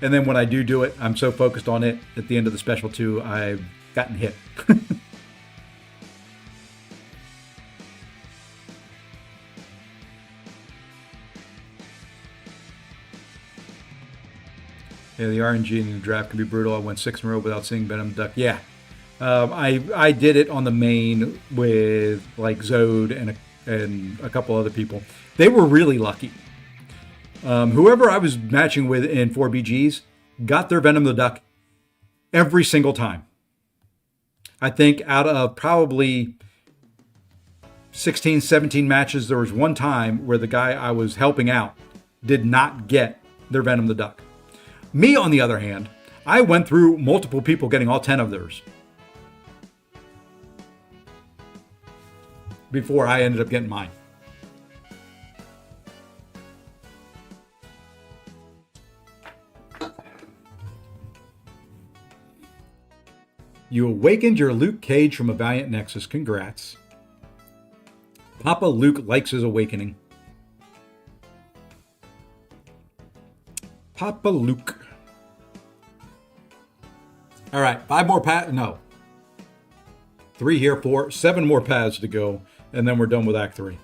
And then when I do it, I'm so focused on it at the end of the special 2, I've gotten hit. Yeah, the RNG in the draft can be brutal. I went 6 in a row without seeing Venom Duck. Yeah. I did it on the main with like Zode and a couple other people. They were really lucky. Whoever I was matching with in 4BGs got their Venom the Duck every single time. I think out of probably 16, 17 matches, there was one time where the guy I was helping out did not get their Venom the Duck. Me, on the other hand, I went through multiple people getting all 10 of theirs before I ended up getting mine. You awakened your Luke Cage from a Valiant Nexus. Congrats. Papa Luke likes his awakening. Papa Luke. All right, 5 more paths. No. 3 here, 4, 7 more paths to go, and then we're done with Act 3.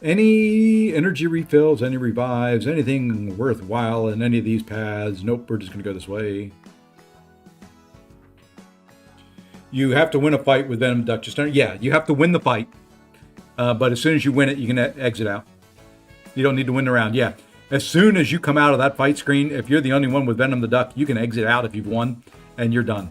Any energy refills, any revives, anything worthwhile in any of these paths? Nope, we're just going to go this way. You have to win a fight with Venom Duck. Yeah, you have to win the fight. But as soon as you win it, you can exit out. You don't need to win the round. Yeah. As soon as you come out of that fight screen, if you're the only one with Venom the Duck, you can exit out if you've won, and you're done.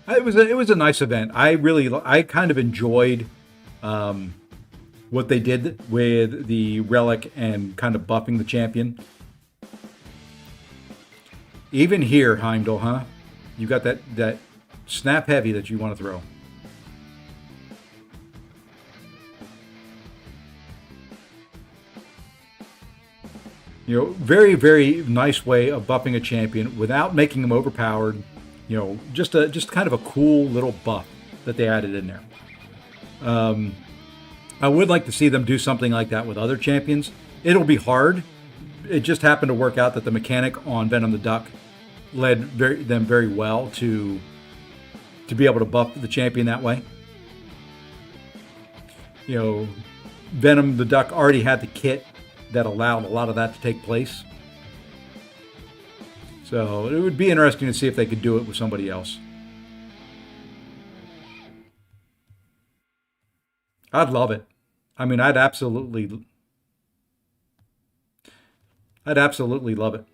It was a nice event. I kind of enjoyed what they did with the relic and kind of buffing the champion. Even here, Heimdall, huh? You got that snap heavy that you want to throw. You know, very, very nice way of buffing a champion without making him overpowered. You know, just kind of a cool little buff that they added in there. I would like to see them do something like that with other champions. It'll be hard. It just happened to work out that the mechanic on Venom the Duck led them very well to be able to buff the champion that way. You know, Venom the Duck already had the kit that allowed a lot of that to take place. So it would be interesting to see if they could do it with somebody else. I'd love it. I mean, I'd absolutely love it.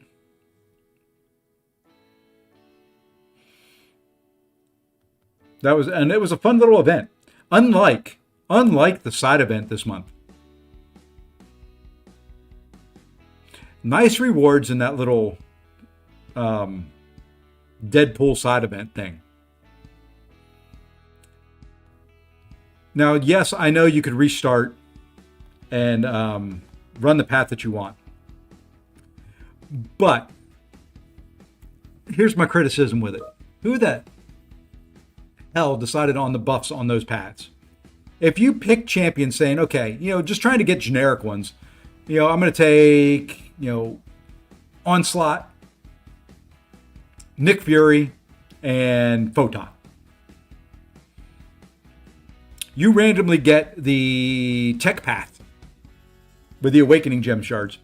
It was a fun little event. Unlike the side event this month. Nice rewards in that little Deadpool side event thing. Now, yes, I know you could restart and run the path that you want. But here's my criticism with it. Who the hell decided on the buffs on those paths? If you pick champions saying, okay, you know, just trying to get generic ones, you know, I'm going to take, you know, Onslaught, Nick Fury, and Photon. You randomly get the tech path with the Awakening Gem shards.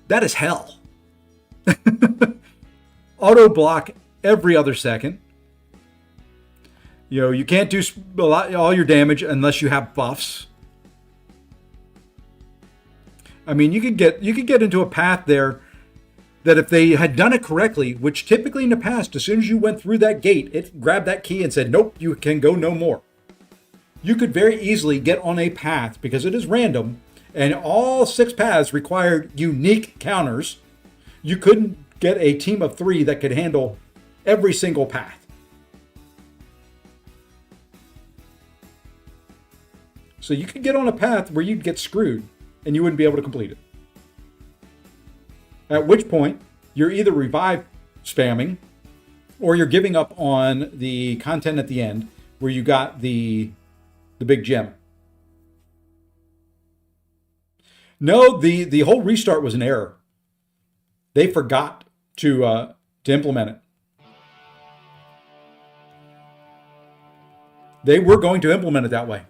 That is hell. Auto block every other second. You know, you can't do all your damage unless you have buffs. I mean, you could get into a path there that if they had done it correctly, which typically in the past, as soon as you went through that gate, it grabbed that key and said, nope, you can go no more. You could very easily get on a path because it is random and all 6 paths required unique counters. You couldn't get a team of 3 that could handle every single path. So you could get on a path where you'd get screwed and you wouldn't be able to complete it. At which point, you're either revive spamming or you're giving up on the content at the end where you got the big gem. No, the whole restart was an error. They forgot to implement it. They were going to implement it that way.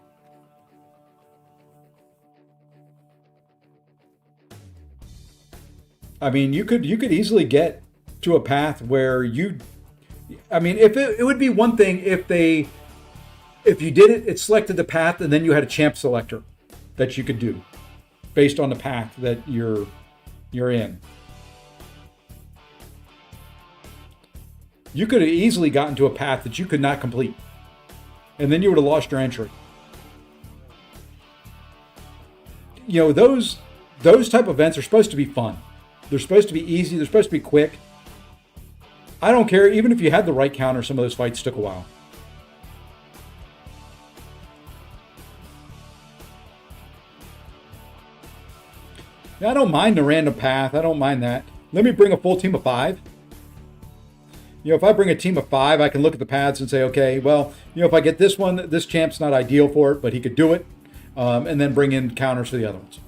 I mean, you could easily get to a path where if it would be one thing if you did it selected the path and then you had a champ selector that you could do based on the path that you're in. You could have easily gotten to a path that you could not complete. And then you would have lost your entry. You know, those type of events are supposed to be fun. They're supposed to be easy. They're supposed to be quick. I don't care. Even if you had the right counter, some of those fights took a while. Now, I don't mind the random path. I don't mind that. Let me bring a full team of 5. You know, if I bring a team of 5, I can look at the paths and say, okay, well, you know, if I get this one, this champ's not ideal for it, but he could do it. And then bring in counters for the other ones.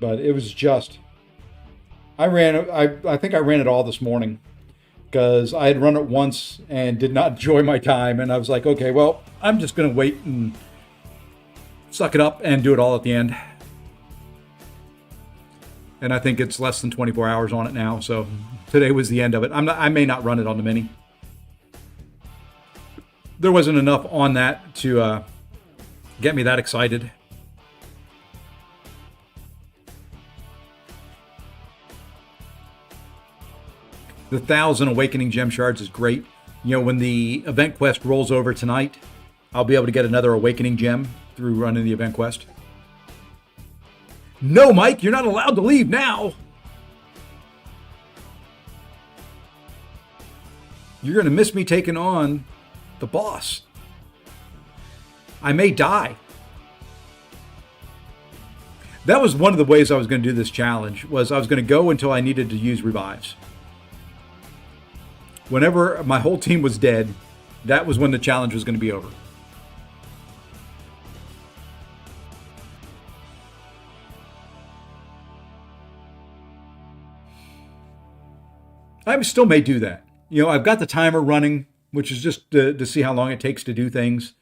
But it was just, I think I ran it all this morning because I had run it once and did not enjoy my time. And I was like, okay, well, I'm just going to wait and suck it up and do it all at the end. And I think it's less than 24 hours on it now. So today was the end of it. I may not run it on the mini. There wasn't enough on that to get me that excited. The 1,000 Awakening Gem Shards is great. You know, when the event quest rolls over tonight, I'll be able to get another Awakening Gem through running the event quest. No, Mike, you're not allowed to leave now. You're going to miss me taking on the boss. I may die. That was one of the ways I was going to do this challenge, was I was going to go until I needed to use revives. Whenever my whole team was dead, that was when the challenge was going to be over. I still may do that. You know, I've got the timer running, which is just to see how long it takes to do things.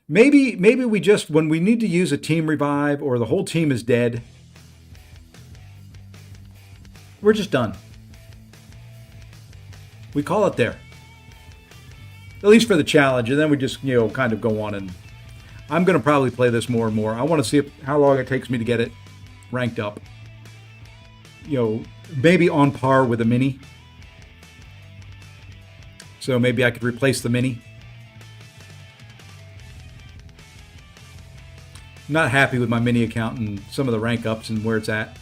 Maybe we just, when we need to use a team revive or the whole team is dead, we're just done. We call it there. At least for the challenge, and then we just, you know, kind of go on. And I'm going to probably play this more and more. I want to see how long it takes me to get it ranked up. You know, maybe on par with a mini. So maybe I could replace the mini. Not happy with my mini account and some of the rank ups and where it's at.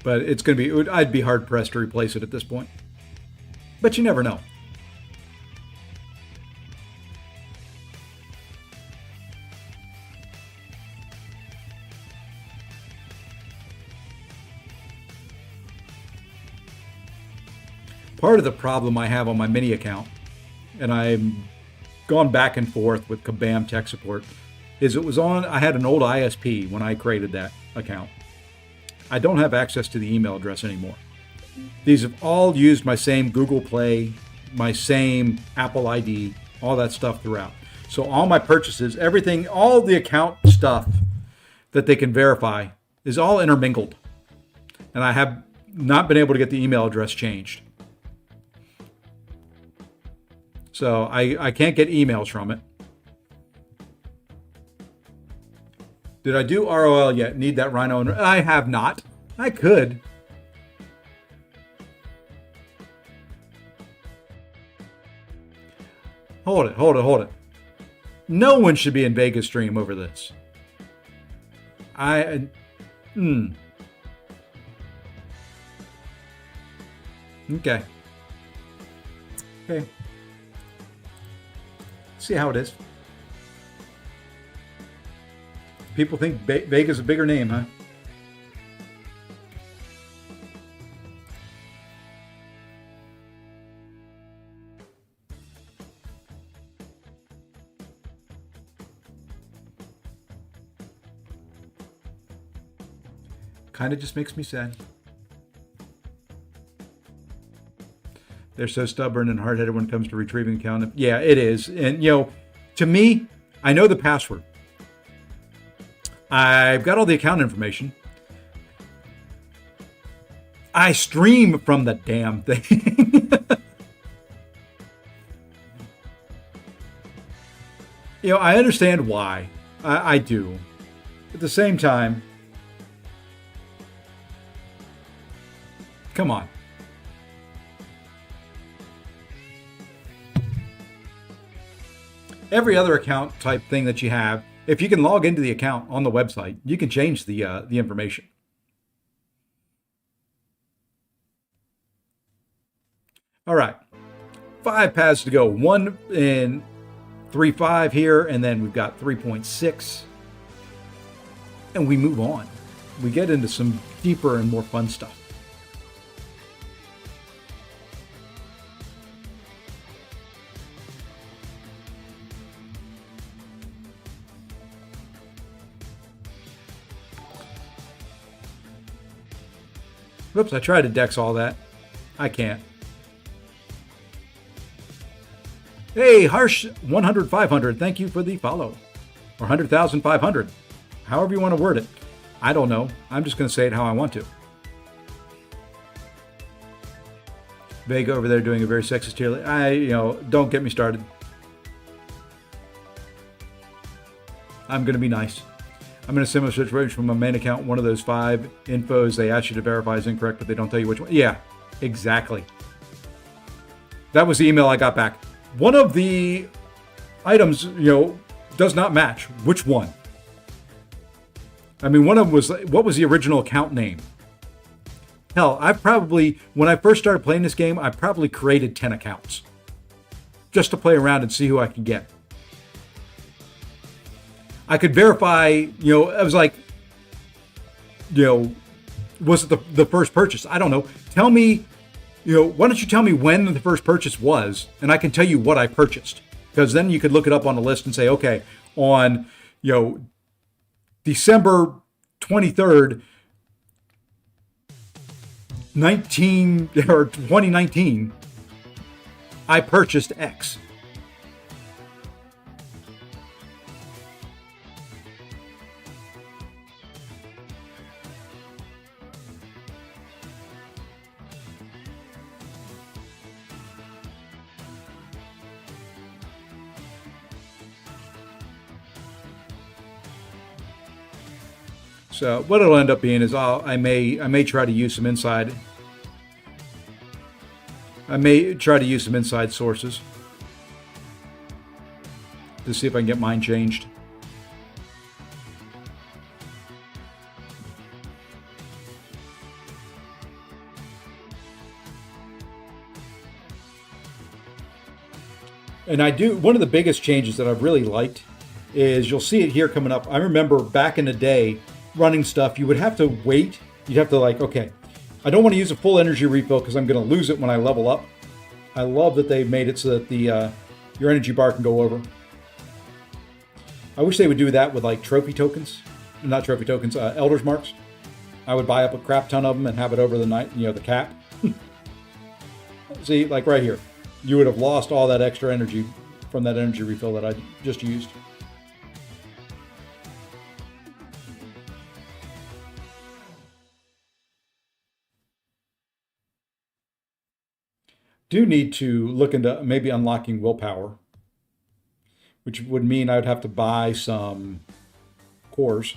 But it's going to be, I'd be hard pressed to replace it at this point. But you never know. Part of the problem I have on my mini account, and I've gone back and forth with Kabam tech support, is I had an old ISP when I created that account. I don't have access to the email address anymore. These have all used my same Google Play, my same Apple ID, all that stuff throughout. So all my purchases, everything, all the account stuff that they can verify is all intermingled. And I have not been able to get the email address changed. So I can't get emails from it. Did I do ROL yet? Need that Rhino? I have not. I could. Hold it. No one should be in Vegas stream over this. Okay. See how it is. People think Vegas is a bigger name, huh? Kind of just makes me sad. They're so stubborn and hard-headed when it comes to retrieving account. Yeah, it is. And, you know, to me, I know the password. I've got all the account information. I stream from the damn thing. You know, I understand why. I do. At the same time, come on. Every other account type thing that you have, if you can log into the account on the website, you can change the information. All right, 5 paths to go. 1 in 3.5 here, and then we've got 3.6, and we move on. We get into some deeper and more fun stuff. Whoops, I tried to dex all that. I can't. Hey, Harsh 100,500, thank you for the follow. Or 100,500. However you want to word it. I don't know. I'm just going to say it how I want to. Vega over there doing a very sexist tier list. Don't get me started. I'm going to be nice. I'm in a similar situation from my main account. One of those 5 infos they ask you to verify is incorrect, but they don't tell you which one. Yeah, exactly. That was the email I got back. One of the items, does not match. Which one? I mean, one of them was, what was the original account name? Hell, when I first started playing this game, I probably created 10 accounts just to play around and see who I could get. I could verify, I was like, was it the first purchase? I don't know. Tell me, why don't you tell me when the first purchase was, and I can tell you what I purchased. Because then you could look it up on the list and say, okay, on, December 23rd, 2019, I purchased X. So what it'll end up being is I may try to use some inside. I may try to use some inside sources to see if I can get mine changed. And one of the biggest changes that I've really liked is you'll see it here coming up. I remember back in the day running stuff, you would have to wait. You'd have to okay, I don't want to use a full energy refill because I'm going to lose it when I level up. I love that they've made it so that your energy bar can go over. I wish they would do that with trophy tokens. Not trophy tokens, Elder's Marks. I would buy up a crap ton of them and have it over the night, the cap. See, right here. You would have lost all that extra energy from that energy refill that I just used. Do need to look into maybe unlocking willpower, which would mean I'd have to buy some cores.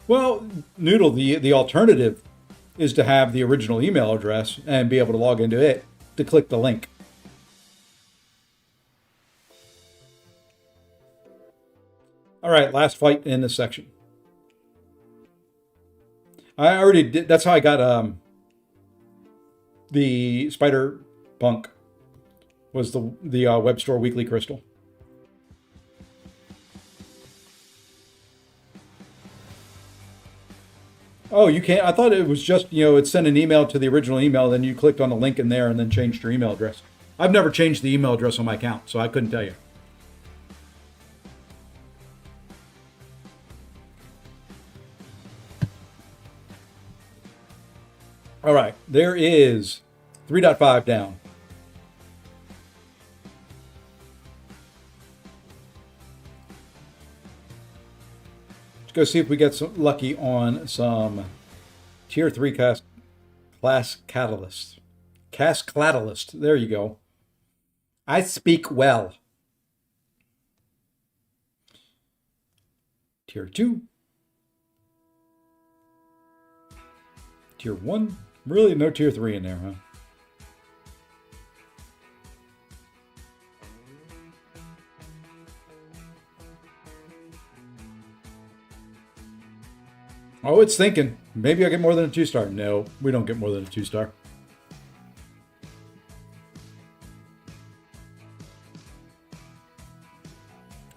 Well, Noodle, the alternative is to have the original email address and be able to log into it to click the link. All right, last fight in this section. I already did. That's how I got the Spider Punk. Was the web store weekly crystal. Oh, you can't. I thought it was just, it sent an email to the original email, then you clicked on the link in there and then changed your email address. I've never changed the email address on my account, so I couldn't tell you. All right, there is 3.5 down. Let's go see if we get some lucky on some tier 3 class catalyst. Cast catalyst. There you go. I speak well. Tier 2. Tier 1. Really no tier 3 in there, huh? Oh, it's thinking. Maybe I get more than a 2-star. No, we don't get more than a 2-star.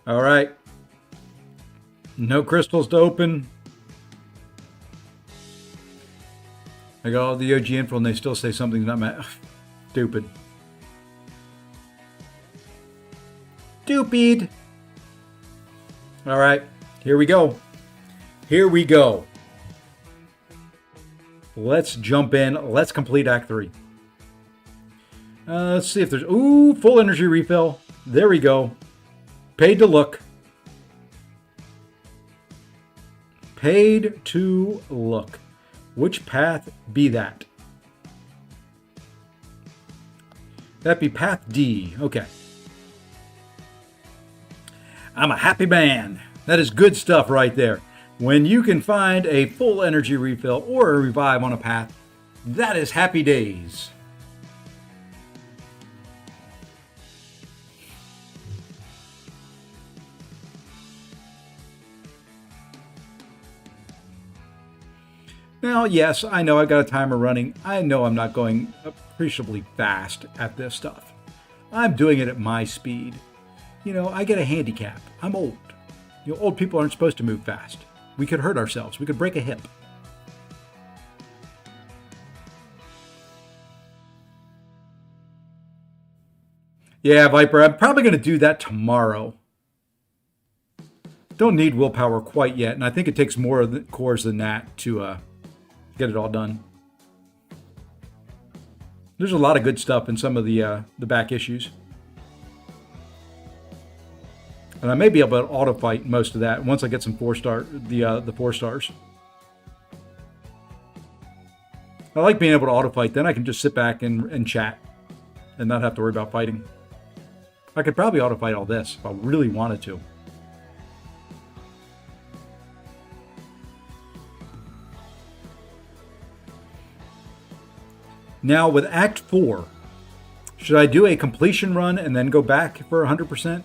All right. No crystals to open. I got all the OG info and they still say something's not met. Stupid. Stupid. All right. Here we go. Here we go. Let's jump in. Let's complete Act 3. Let's see if there's... Ooh, full energy refill. There we go. Paid to look. Paid to look. Which path be that? That be path D. Okay. I'm a happy man. That is good stuff right there. When you can find a full energy refill or a revive on a path, that is happy days. Now, yes, I know I got a timer running. I know I'm not going appreciably fast at this stuff. I'm doing it at my speed. You know, I get a handicap. I'm old. You know, old people aren't supposed to move fast. We could hurt ourselves. We could break a hip. Yeah, Viper, I'm probably going to do that tomorrow. Don't need willpower quite yet, and I think it takes more of the cores than that to get it all done. There's a lot of good stuff in some of the back issues. And I may be able to auto fight most of that once I get some the 4 stars. I like being able to auto fight. Then I can just sit back and chat and not have to worry about fighting. I could probably auto fight all this if I really wanted to. Now with Act 4, should I do a completion run and then go back for 100%?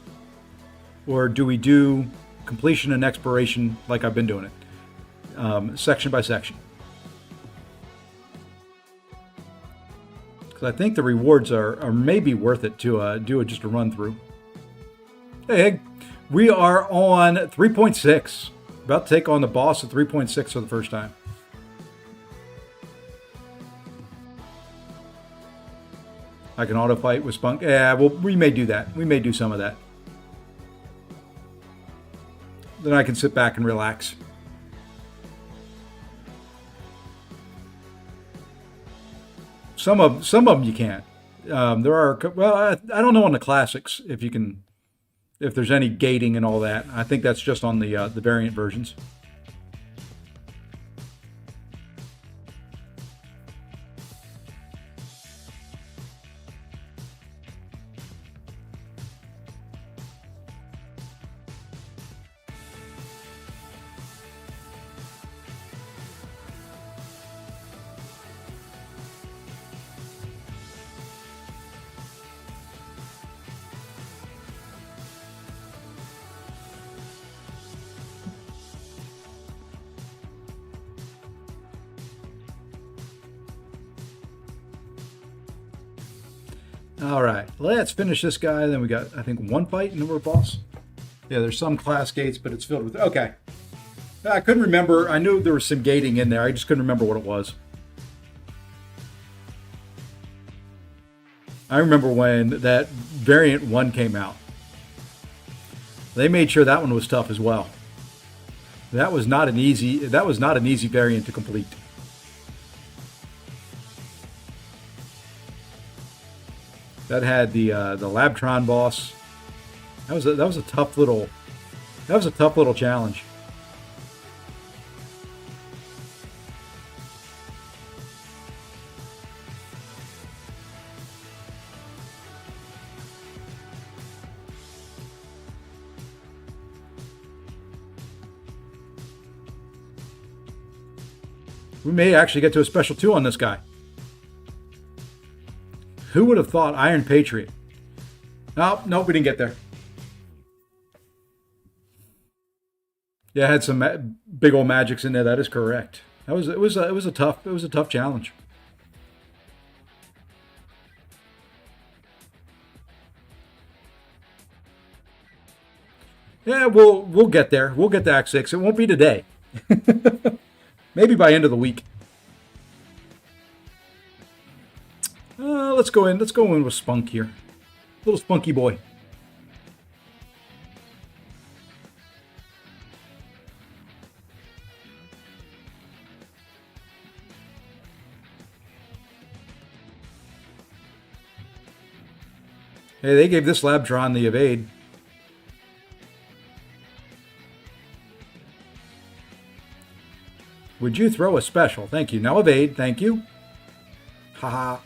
Or do we do completion and exploration like I've been doing it, section by section? Because I think the rewards are maybe worth it to do just a run through. Hey, we are on 3.6. About to take on the boss at 3.6 for the first time. I can auto fight with Spunk. Yeah, well, we may do that. We may do some of that. Then I can sit back and relax. Some of them you can't. There are, well, I don't know on the classics if you can, if there's any gating and all that. I think that's just on the variant versions. All right, let's finish this guy. Then we got, I think, one fight and then we're boss. Yeah, there's some class gates, but it's filled with... Okay. I couldn't remember. I knew there was some gating in there. I just couldn't remember what it was. I remember when that variant 1 came out. They made sure that one was tough as well. That was not an easy variant to complete. That had the Labtron boss. That was a tough little challenge. We may actually get to a special 2 on this guy. Who would have thought Iron Patriot? No, we didn't get there. Yeah, it had some big old magics in there. That is correct. It was a tough challenge. Yeah, we'll get there. We'll get to Act 6. It won't be today. Maybe by end of the week. Let's go in. Let's go in with Spunk here. Little spunky boy. Hey, they gave this Labtron the evade. Would you throw a special? Thank you. No evade. Thank you. Haha.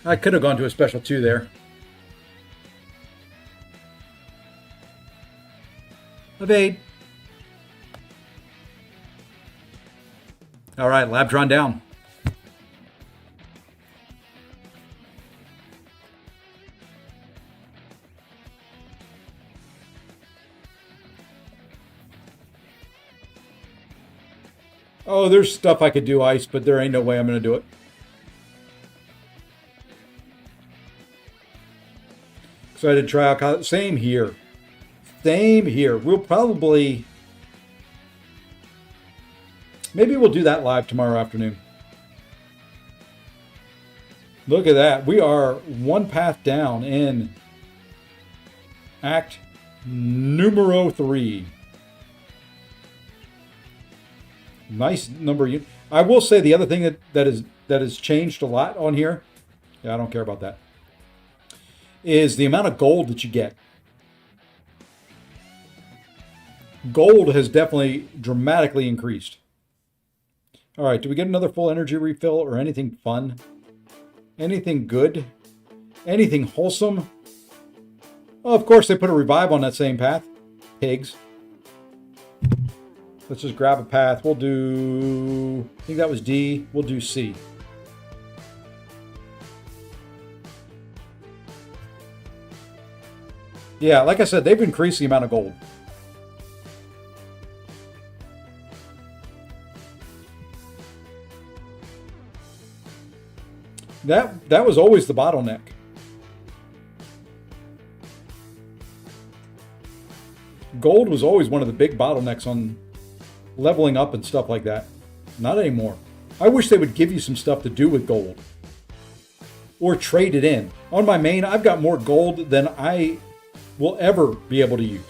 I could have gone to a special 2 there. Evade. All right, Labtron down. Oh, there's stuff I could do ice, but there ain't no way I'm going to do it. Excited to try out. Same here. Same here. We'll probably... Maybe we'll do that live tomorrow afternoon. Look at that. We are one path down in Act numero 3. Nice number. I will say the other thing that has changed a lot on here. Yeah, I don't care about that. Is the amount of gold that you get. Gold has definitely dramatically increased. All right, do we get another full energy refill or anything fun? Anything good? Anything wholesome? Oh, of course, they put a revive on that same path. Pigs. Let's just grab a path. We'll do... I think that was D. We'll do C. Yeah, like I said, they've increased the amount of gold. That was always the bottleneck. Gold was always one of the big bottlenecks on leveling up and stuff like that. Not anymore. I wish they would give you some stuff to do with gold. Or trade it in. On my main, I've got more gold than I will ever be able to use.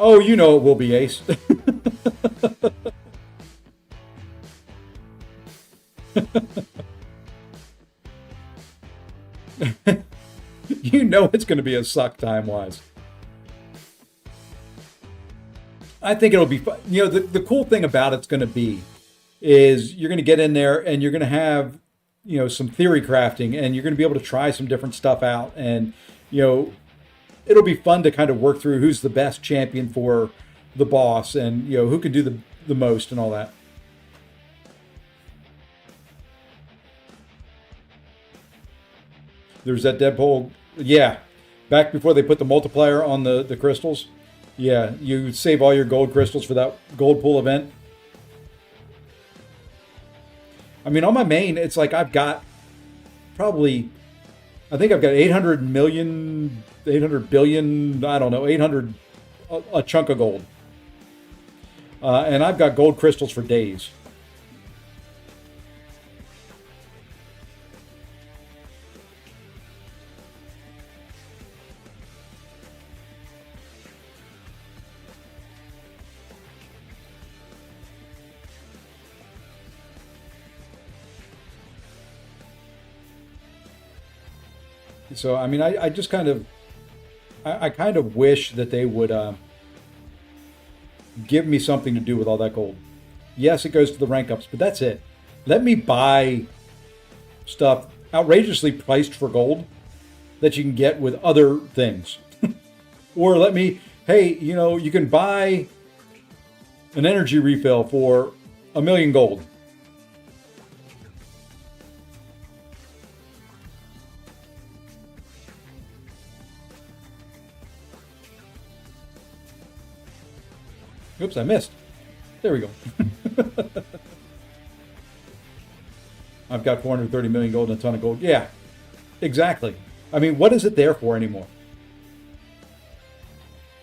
Oh, you know it will be, Ace. You know it's going to be a suck time-wise. I think it'll be fun. You know, the cool thing about it's going to be is you're going to get in there and you're going to have, you know, some theory crafting and you're going to be able to try some different stuff out. And, you know, it'll be fun to kind of work through who's the best champion for the boss and, you know, who can do the most and all that. There's that Deadpool. Yeah. Back before they put the multiplier on the crystals. Yeah. You save all your gold crystals for that gold pool event. I mean, on my main, it's like I've got probably, I think I've got 800 million, 800 billion, I don't know, 800, a chunk of gold. And I've got gold crystals for days. So, I mean, I just kind of, I kind of wish that they would give me something to do with all that gold. Yes, it goes to the rank ups, but that's it. Let me buy stuff outrageously priced for gold that you can get with other things. Or let me, hey, you know, you can buy an energy refill for 1 million gold. Oops, I missed. There we go. I've got 430 million gold and a ton of gold. Yeah, exactly. I mean, what is it there for anymore?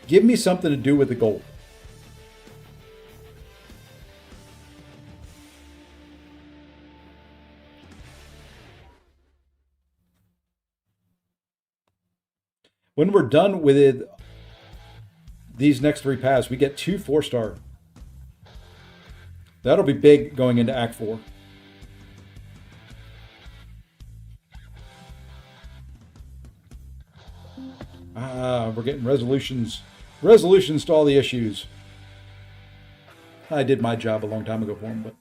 Give me something to do with the gold. When we're done with it, these next 3 paths, we get 2 4-star That'll be big going into Act 4. We're getting resolutions to all the issues. I did my job a long time ago for them, but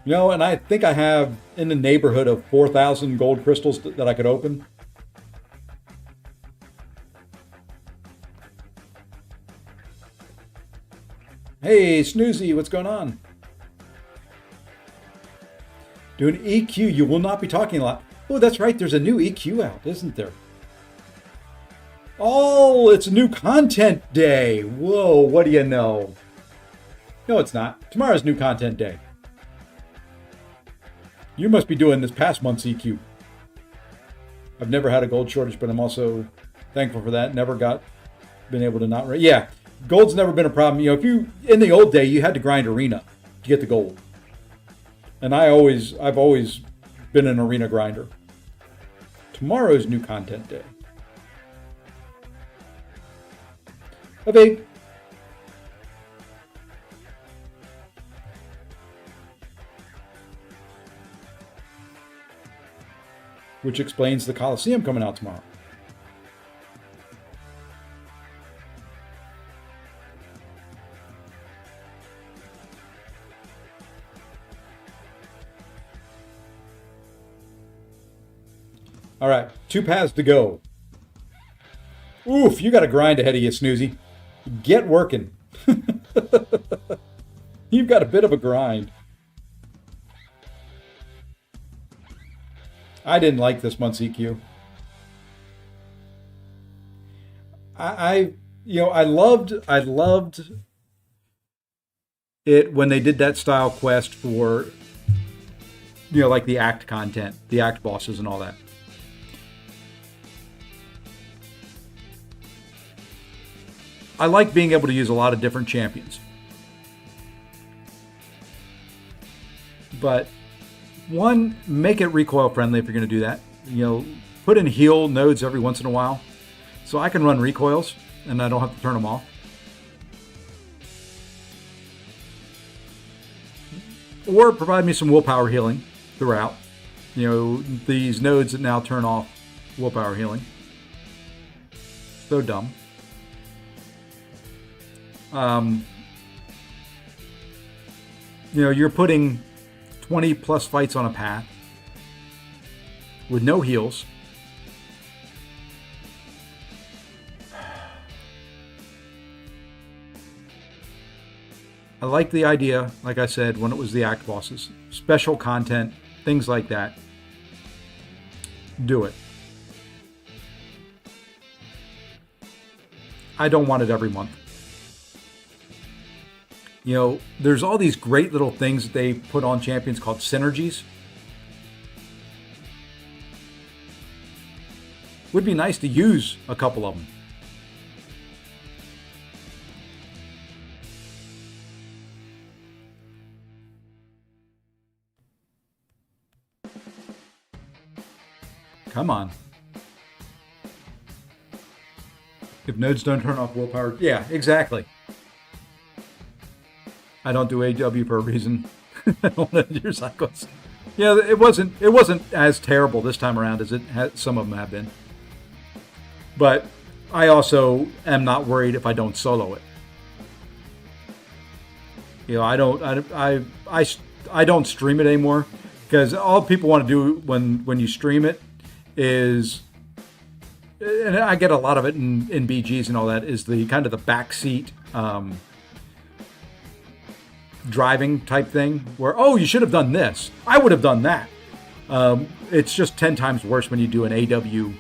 and I think I have in the neighborhood of 4,000 gold crystals that I could open. Hey, Snoozy, what's going on? Doing EQ, you will not be talking a lot. Oh, that's right, there's a new EQ out, isn't there? Oh, it's a new content day. Whoa, what do you know? No, it's not. Tomorrow's new content day. You must be doing this past month's EQ. I've never had a gold shortage, but I'm also thankful for that. Been able to not. Yeah, gold's never been a problem. If you in the old day, you had to grind arena to get the gold, and I've always been an arena grinder. Tomorrow's new content day. Okay. Which explains the Coliseum coming out tomorrow. All right, 2 paths to go. Oof, you got a grind ahead of you, Snoozy. Get working. You've got a bit of a grind. I didn't like this month's EQ. I loved it when they did that style quest for, like the act content, the act bosses and all that. I like being able to use a lot of different champions. But one, make it recoil friendly if you're going to do that. Put in heal nodes every once in a while so I can run recoils and I don't have to turn them off. Or provide me some willpower healing throughout. These nodes that now turn off willpower healing. So dumb. You're putting 20 plus fights on a path with no heals. I like the idea, like I said, when it was the act bosses. Special content, things like that. Do it. I don't want it every month. There's all these great little things that they put on champions called synergies. Would be nice to use a couple of them. Come on. If nodes don't turn off willpower, yeah, exactly. I don't do AW for a reason. I don't want to do your cycles. Yeah, it wasn't as terrible this time around as some of them have been. But I also am not worried if I don't solo it. I don't stream it anymore because all people want to do when you stream it is, and I get a lot of it in BGs and all that, is the kind of the backseat driving type thing where, oh, you should have done this. I would have done that. It's just 10 times worse when you do an AW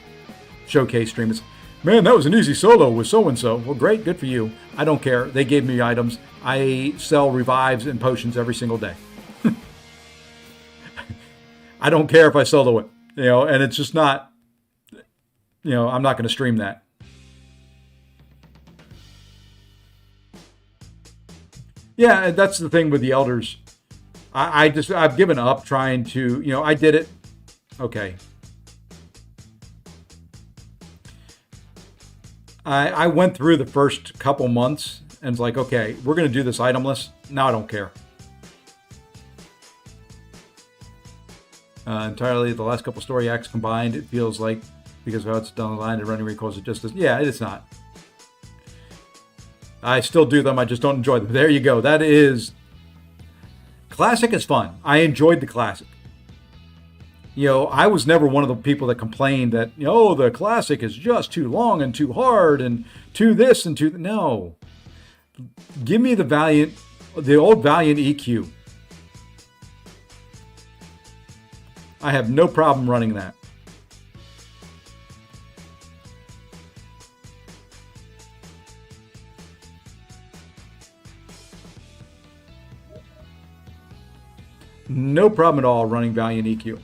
showcase stream. It's, man, that was an easy solo with so-and-so. Well, great, good for you. I don't care. They gave me items. I sell revives and potions every single day. I don't care if I solo it, and it's just not, I'm not going to stream that. Yeah, that's the thing with the elders. I've given up trying to, I did it. Okay. I went through the first couple months and was like, okay, we're going to do this itemless. Now I don't care. Entirely, the last couple story acts combined, it feels like, because of how it's done the line and running recalls, it just is. Yeah, it's not. I still do them, I just don't enjoy them. There you go. That is. Classic is fun. I enjoyed the classic. I was never one of the people that complained that, the classic is just too long and too hard and too this and too. No. Give me the old Valiant EQ. I have no problem running that. No problem at all running Valiant EQ.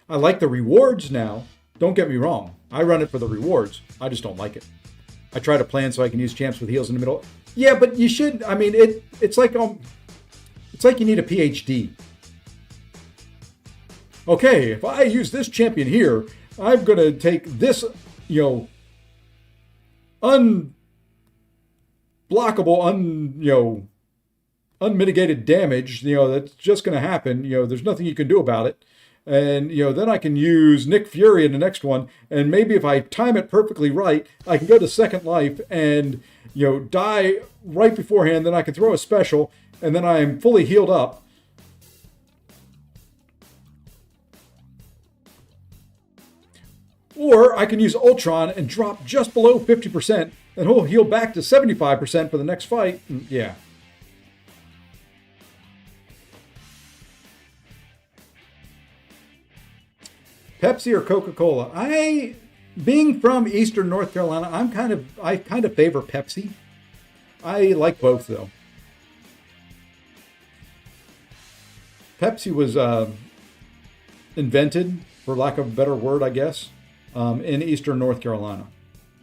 I like the rewards now. Don't get me wrong. I run it for the rewards. I just don't like it. I try to plan so I can use champs with heals in the middle. Yeah, but you should. I mean, it's like you need a PhD. Okay, if I use this champion here, I'm gonna take this, unblockable, unmitigated damage. That's just gonna happen. There's nothing you can do about it. And, then I can use Nick Fury in the next one. And maybe if I time it perfectly right, I can go to second life and, die right beforehand. Then I can throw a special and then I'm fully healed up. Or I can use Ultron and drop just below 50% and he'll heal back to 75% for the next fight. Yeah. Pepsi or Coca-Cola? Being from Eastern North Carolina, I kind of favor Pepsi. I like both though. Pepsi was invented, for lack of a better word, I guess, in Eastern North Carolina.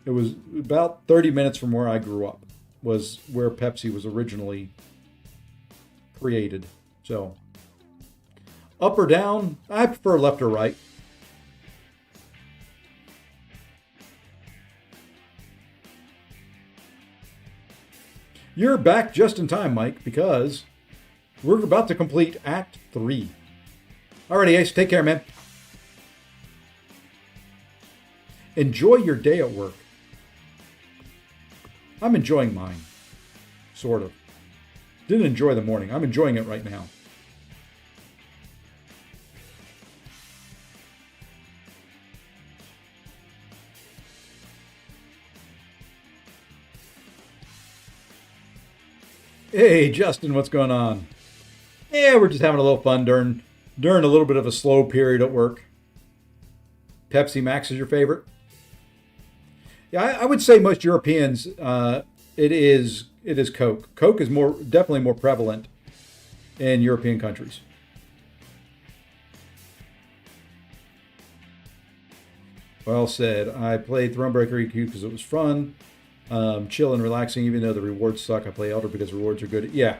It was about 30 minutes from where I grew up, was where Pepsi was originally created. So, up or down, I prefer left or right. You're back just in time, Mike, because we're about to complete Act 3. Alrighty, Ace, take care, man. Enjoy your day at work. I'm enjoying mine. Sort of. Didn't enjoy the morning. I'm enjoying it right now. Hey, Justin, what's going on? Yeah, we're just having a little fun during a little bit of a slow period at work. Pepsi Max is your favorite? Yeah, I would say most Europeans, it is Coke. Coke is definitely more prevalent in European countries. Well said. I played Thronebreaker EQ because it was fun. Chill and relaxing, even though the rewards suck. I play Elder because rewards are good. Yeah.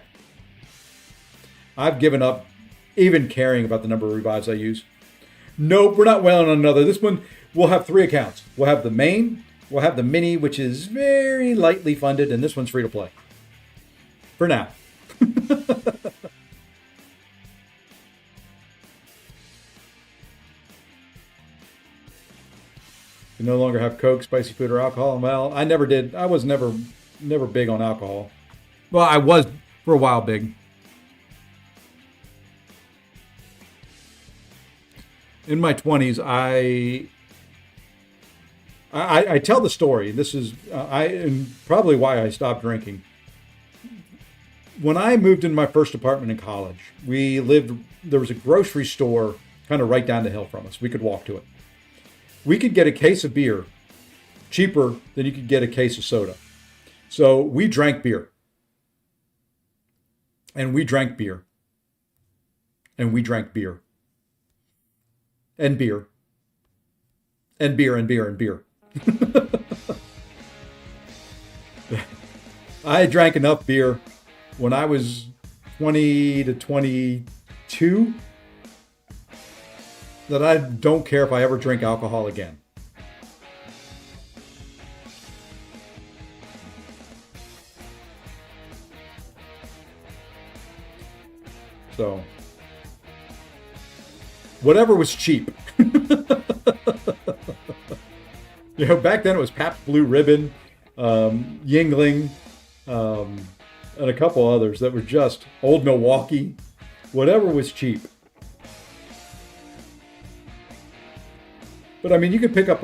I've given up even caring about the number of revives I use. Nope, we're not wailing on another. This one, we'll have 3 accounts. We'll have the main, we'll have the mini, which is very lightly funded, and this one's free to play. For now. You no longer have Coke, spicy food, or alcohol? Well, I never did. I was never big on alcohol. Well, I was for a while big. In my 20s, I tell the story. This is and probably why I stopped drinking. When I moved in my first apartment in college, there was a grocery store kind of right down the hill from us. We could walk to it. We could get a case of beer cheaper than you could get a case of soda. So we drank beer. And we drank beer. And we drank beer. And beer. And beer and beer and beer. I drank enough beer when I was 20 to 22 that I don't care if I ever drink alcohol again. So, whatever was cheap. Back then it was Pabst Blue Ribbon, Yingling, and a couple others that were just Old Milwaukee. Whatever was cheap. But I mean, you could pick up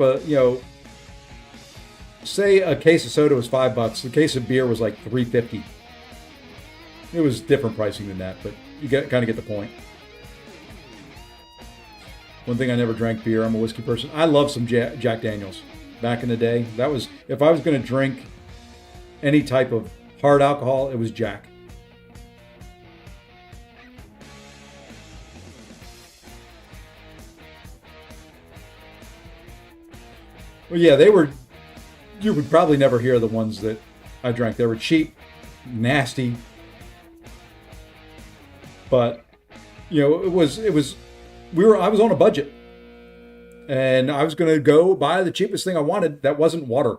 say a case of soda was $5. The case of beer was like $3.50. It was different pricing than that, but you kind of get the point. One thing, I never drank beer. I'm a whiskey person. I love some Jack Daniels. Back in the day, that was, if I was going to drink any type of hard alcohol, it was Jack. Well, yeah, they were. You would probably never hear the ones that I drank. They were cheap, nasty, but it was. I was on a budget, and I was going to go buy the cheapest thing I wanted that wasn't water.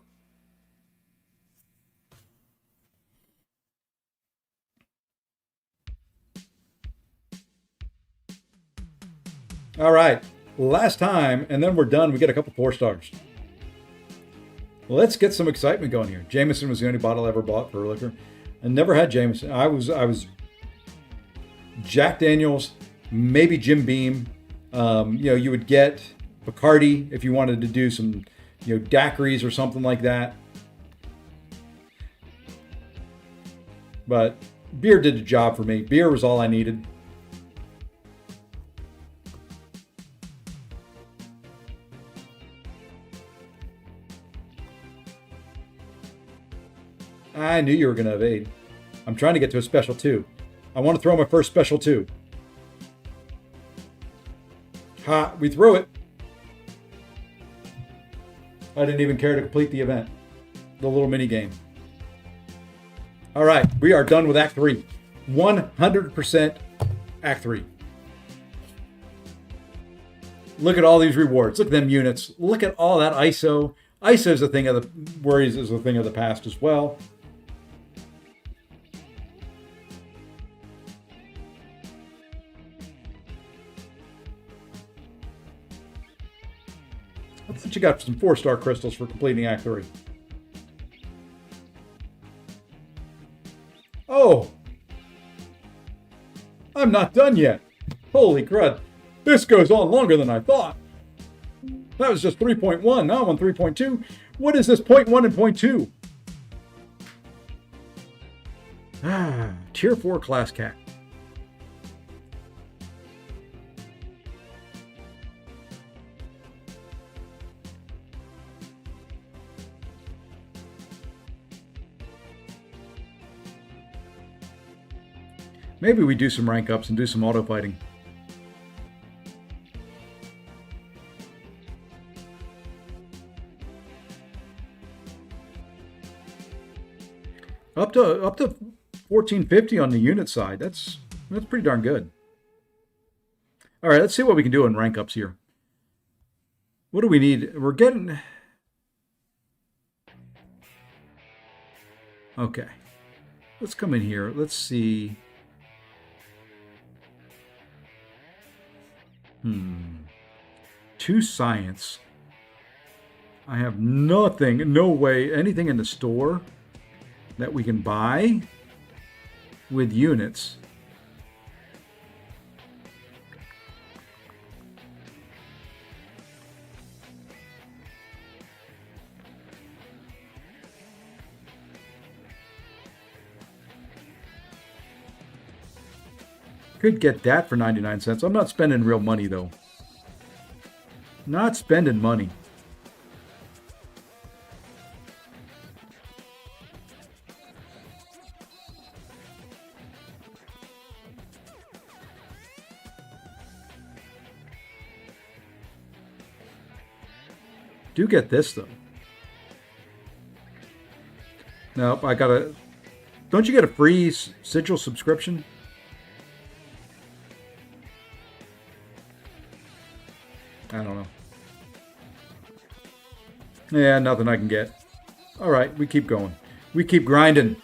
All right, last time, and then we're done. We get a couple 4 stars. Let's get some excitement going here. Jameson was the only bottle I ever bought for liquor. I never had Jameson. I was Jack Daniels, maybe Jim Beam. You would get Bacardi if you wanted to do some, daiquiris or something like that. But beer did the job for me. Beer was all I needed. I knew you were going to evade. I'm trying to get to a special 2. I want to throw my first special 2. Ha, we threw it. I didn't even care to complete the event. The little mini game. All right, we are done with Act 3. 100% Act 3. Look at all these rewards. Look at them units. Look at all that ISO. ISO is a thing of the worries is a thing of the past as well. I thought you got some 4-star crystals for completing Act 3. Oh! I'm not done yet. Holy crud. This goes on longer than I thought. That was just 3.1. Now I'm on 3.2. What is this 0.1 and 0.2? Tier 4 class cat. Maybe we do some rank ups and do some auto fighting. Up to 1450 on the unit side. That's pretty darn good. All right, let's see what we can do in rank ups here. What do we need? We're getting. Okay. Let's come in here. Let's see. 2 science. I have nothing, no way, anything in the store that we can buy with units. Could get that for 99 cents. I'm not spending real money though. Not spending money. Do get this though. Nope, I gotta. Don't you get a free Sigil subscription? I don't know. Yeah, nothing I can get. All right, we keep going. We keep grinding.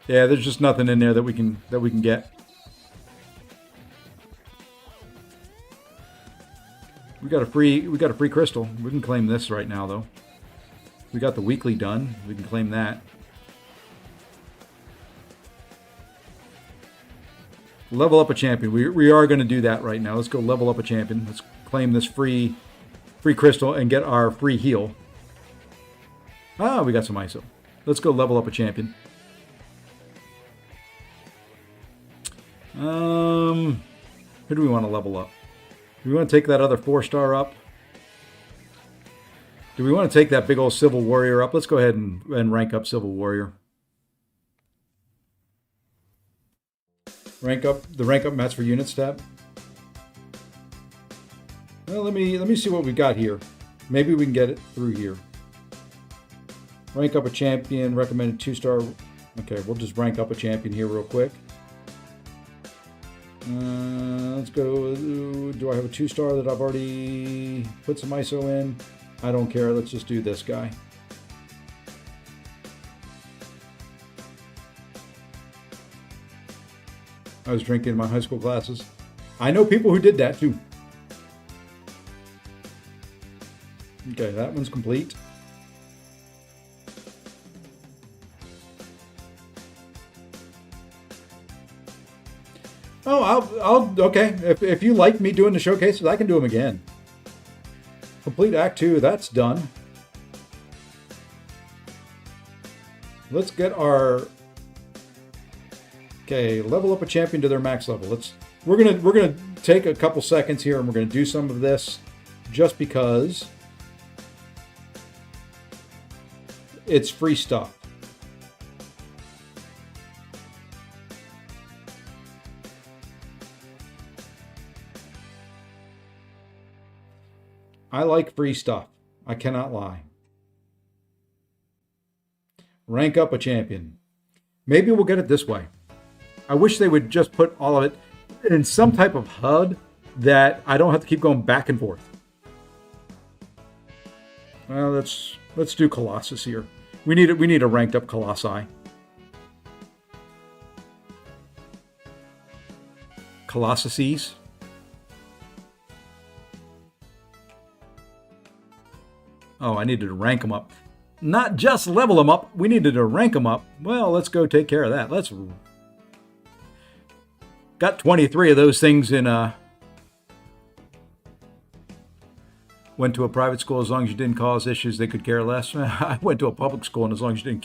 Yeah, there's just nothing in there that we can get. We got a free crystal. We can claim this right now though. We got the weekly done. We can claim that. Level up a champion. We are going to do that right now. Let's go level up a champion. Let's claim this free crystal and get our free heal. Ah, we got some ISO. Let's go level up a champion. Who do we want to level up? Do we want to take that other 4-star up? Do we want to take that big old Civil Warrior up? Let's go ahead and rank up Civil Warrior. Rank up mats for units tab. Well, let me see what we got here. Maybe we can get it through here. Rank up a champion, recommended 2-star. Okay, we'll just rank up a champion here real quick. Let's go. Do I have a 2-star that I've already put some ISO in? I don't care. Let's just do this guy. I was drinking in my high school classes. I know people who did that too. Okay, that one's complete. Oh, okay. If you like me doing the showcases, I can do them again. Complete Act 2, that's done. Let's get our... Okay, level up a champion to their max level. We're gonna take a couple seconds here and we're gonna do some of this just because it's free stuff. I like free stuff. I cannot lie. Rank up a champion. Maybe we'll get it this way. I wish they would just put all of it in some type of HUD that I don't have to keep going back and forth. Well, let's do Colossus here. We need a ranked up Colossi. Colossuses. Oh, I needed to rank them up. Not just level them up. We needed to rank them up. Well, let's go take care of that. Got 23 of those things in went to a private school. As long as you didn't cause issues, they could care less. I went to a public school, and as long as you didn't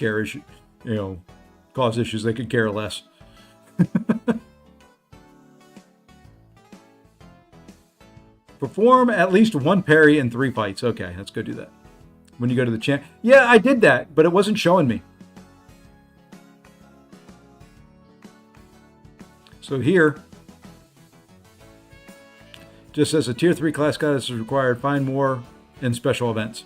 cause issues, they could care less. Perform at least one parry in 3 fights. Okay, let's go do that. When you go to the champ. Yeah, I did that, but it wasn't showing me. So here, just says a tier 3 class goddess is required. Find more in special events.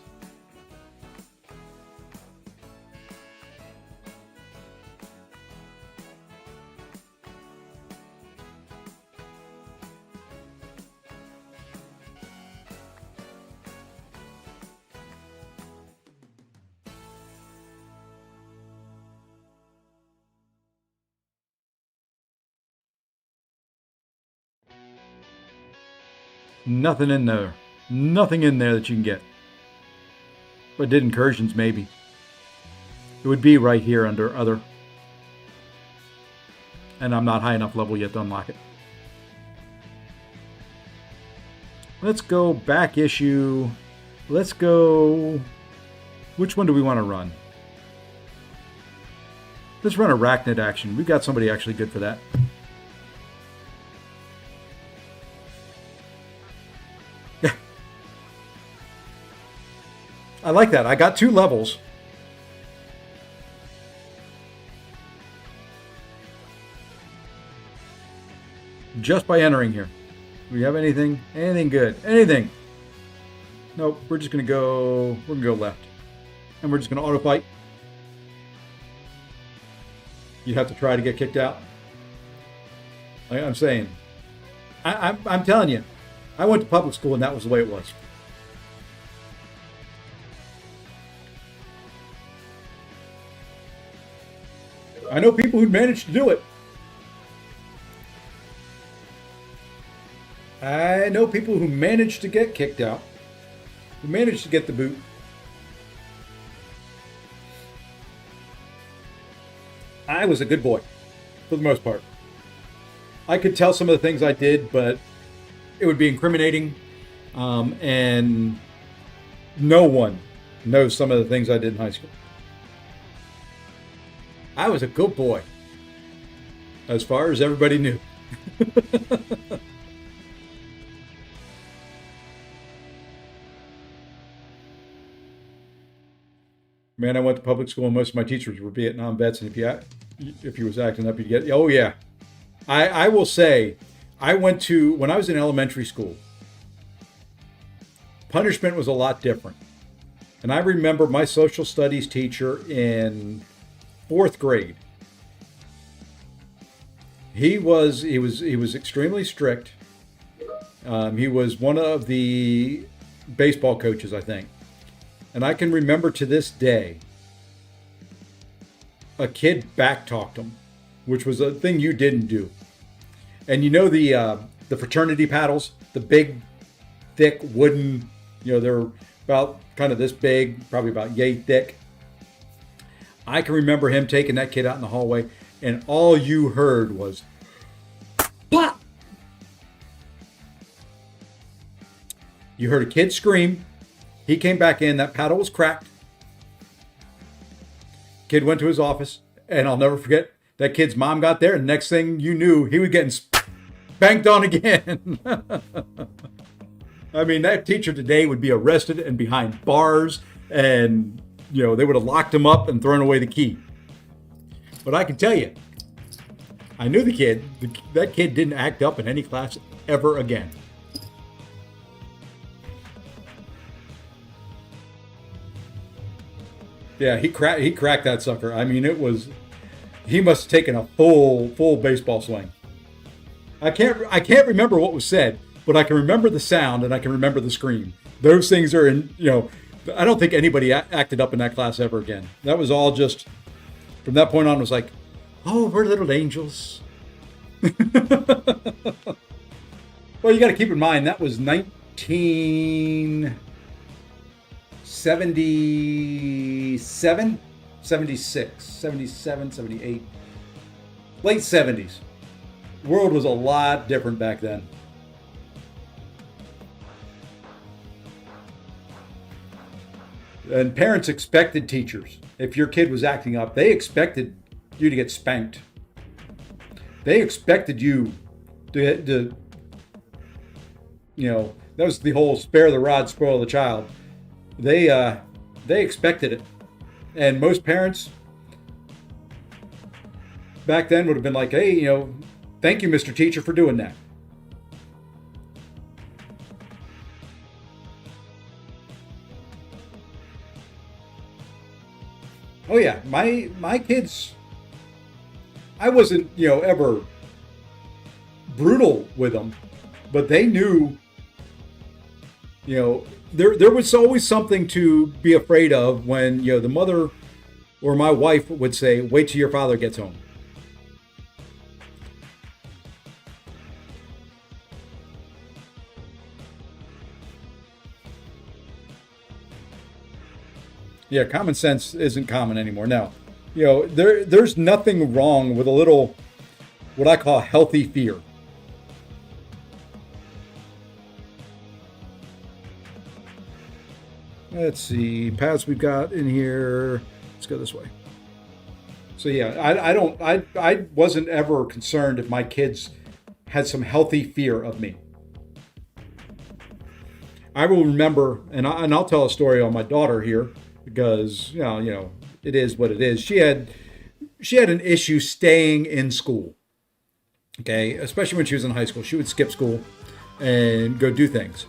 Nothing in there. Nothing in there that you can get. But did incursions, maybe. It would be right here under other. And I'm not high enough level yet to unlock it. Let's go back issue. Let's go... Which one do we want to run? Let's run Arachnid action. We've got somebody actually good for that. I like that. I got 2 levels. Just by entering here. Do we have anything? Anything good? Anything? Nope. We're just going to go... We're going to go left. And we're just going to auto fight. You have to try to get kicked out. Like I'm saying, I'm telling you, I went to public school and that was the way it was. I know people who managed to do it. I know people who managed to get kicked out, who managed to get the boot. I was a good boy, for the most part. I could tell some of the things I did, but it would be incriminating, and no one knows some of the things I did in high school. I was a good boy, as far as everybody knew. Man, I went to public school and most of my teachers were Vietnam vets, and if you was acting up, you'd get, oh yeah. I will say, when I was in elementary school, punishment was a lot different. And I remember my social studies teacher in 4th grade. He was extremely strict. He was one of the baseball coaches, I think. And I can remember to this day, a kid backtalked him, which was a thing you didn't do. And you know the fraternity paddles, the big, thick wooden, they're about kind of this big, probably about yay thick. I can remember him taking that kid out in the hallway, and all you heard was plop. You heard a kid scream. He came back in, that paddle was cracked. Kid went to his office, and I'll never forget, that kid's mom got there, and the next thing you knew, he was getting spanked on again. I mean, that teacher today would be arrested and behind bars, and they would have locked him up and thrown away the key. But I can tell you, I knew the kid. That kid didn't act up in any class ever again. Yeah, he cracked that sucker. I mean, he must have taken a full baseball swing. I can't remember what was said, but I can remember the sound and I can remember the scream. Those things are I don't think anybody acted up in that class ever again. That was all just, from that point on, it was like, oh, we're little angels. Well, you got to keep in mind, that was 1977, 76, 77, 78, late 70s. The world was a lot different back then. And parents expected teachers. If your kid was acting up, they expected you to get spanked. They expected you to that was the whole spare the rod, spoil the child. They expected it. And most parents back then would have been like, hey, thank you, Mr. Teacher, for doing that. Oh yeah, my kids, I wasn't, ever brutal with them, but they knew, there was always something to be afraid of when, the mother or my wife would say, wait till your father gets home. Yeah, common sense isn't common anymore. Now, there's nothing wrong with a little, what I call healthy fear. Let's see, paths we've got in here. Let's go this way. So yeah, I wasn't ever concerned if my kids had some healthy fear of me. I will remember, and I'll tell a story on my daughter here, because it is what it is. She had an issue staying in school. Okay, especially when she was in high school, she would skip school and go do things.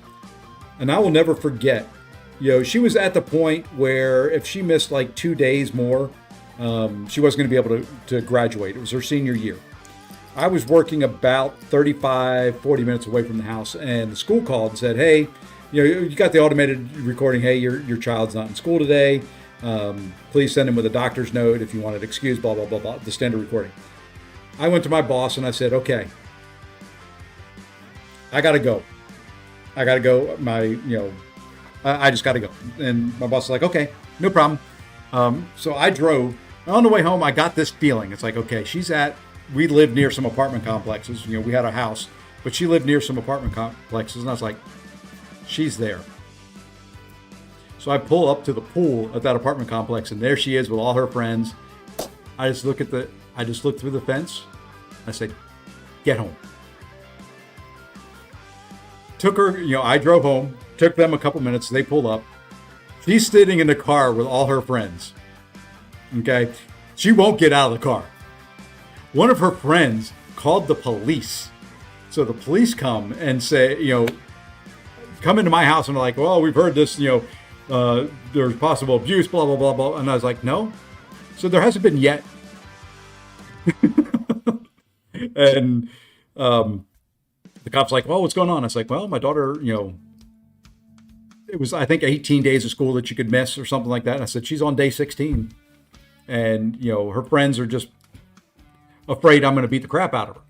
And I will never forget. She was at the point where if she missed like 2 days more, she wasn't going to be able to graduate. It was her senior year. I was working about 35, 40 minutes away from the house, and the school called and said, hey, you got the automated recording. Hey, your child's not in school today. Please send him with a doctor's note if you want it excused, blah, blah, blah, blah, the standard recording. I went to my boss and I said, okay, I got to go. I just got to go. And my boss was like, okay, no problem. So I drove. On the way home, I got this feeling. It's like, okay, we lived near some apartment complexes. We had a house, but she lived near some apartment complexes. And I was like, she's there. So I pull up to the pool at that apartment complex, and there she is with all her friends. I just looked through the fence. I said, get home. Took her, I drove home, took them a couple minutes. They pulled up. She's sitting in the car with all her friends. Okay. She won't get out of the car. One of her friends called the police. So the police come and say, come into my house and are like, well, we've heard this, there's possible abuse, blah, blah, blah, blah. And I was like, no. So there hasn't been yet. And the cop's like, well, what's going on? I was like, well, my daughter, it was, I think, 18 days of school that you could miss or something like that. And I said, she's on day 16. And, her friends are just afraid I'm going to beat the crap out of her.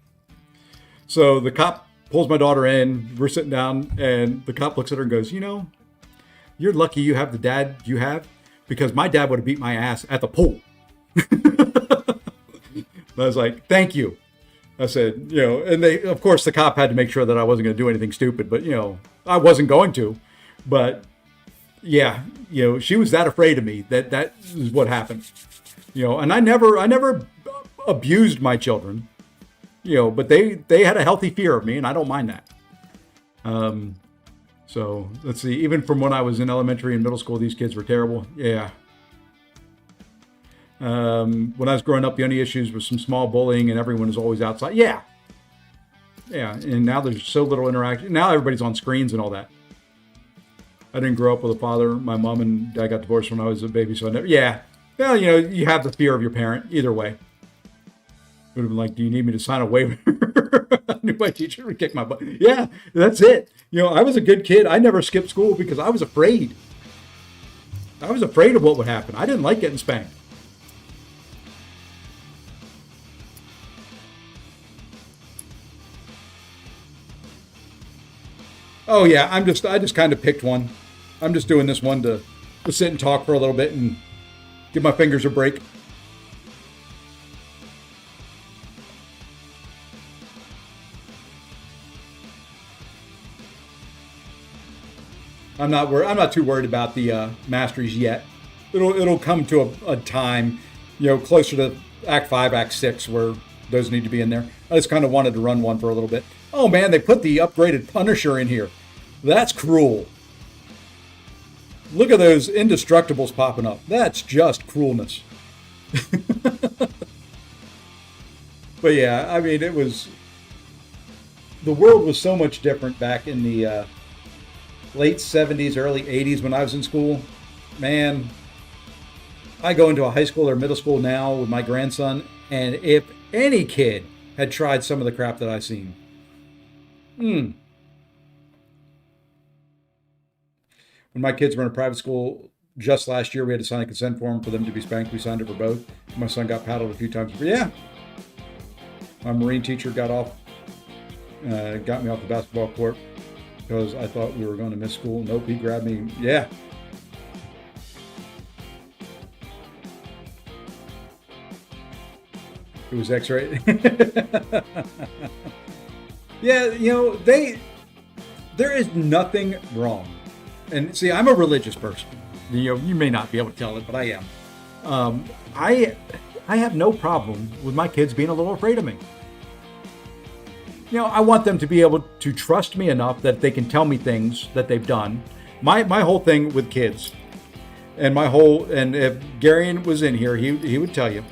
So the cop pulls my daughter in. We're sitting down, and the cop looks at her and goes, you're lucky you have the dad you have, because my dad would have beat my ass at the pool. I was like, thank you. I said, and of course, the cop had to make sure that I wasn't going to do anything stupid, but, I wasn't going to. But yeah, she was that afraid of me that is what happened. And I never abused my children, but they had a healthy fear of me, and I don't mind that. So let's see, even from when I was in elementary and middle school, these kids were terrible. Yeah. When I was growing up, the only issues was some small bullying, and everyone was always outside. Yeah. And now there's so little interaction. Now everybody's on screens and all that. I didn't grow up with a father. My mom and dad got divorced when I was a baby, so I never. Yeah. Well, you have the fear of your parent either way. Would have been like, do you need me to sign a waiver? I knew my teacher would kick my butt. Yeah, that's it. I was a good kid. I never skipped school because I was afraid. I was afraid of what would happen. I didn't like getting spanked. Oh yeah, I just kind of picked one. I'm just doing this one to sit and talk for a little bit and give my fingers a break. I'm not too worried about the masteries yet. It'll come to a time, closer to Act 5, Act 6, where those need to be in there. I just kind of wanted to run one for a little bit. Oh man, they put the upgraded Punisher in here. That's cruel. Look at those indestructibles popping up. That's just cruelness. But yeah, I mean, the world was so much different back in the late 70s, early 80s when I was in school. Man, I go into a high school or middle school now with my grandson, and if any kid had tried some of the crap that I've seen, when my kids were in a private school just last year, we had to sign a consent form for them to be spanked. We signed it for both. My son got paddled a few times. But yeah, my Marine teacher got me off the basketball court because I thought we were going to miss school. Nope, he grabbed me. Yeah. It was X-ray. Yeah, there is nothing wrong. And see, I'm a religious person. You may not be able to tell it, but I am. I have no problem with my kids being a little afraid of me. I want them to be able to trust me enough that they can tell me things that they've done. My whole thing with kids, and if Garion was in here, he would tell you,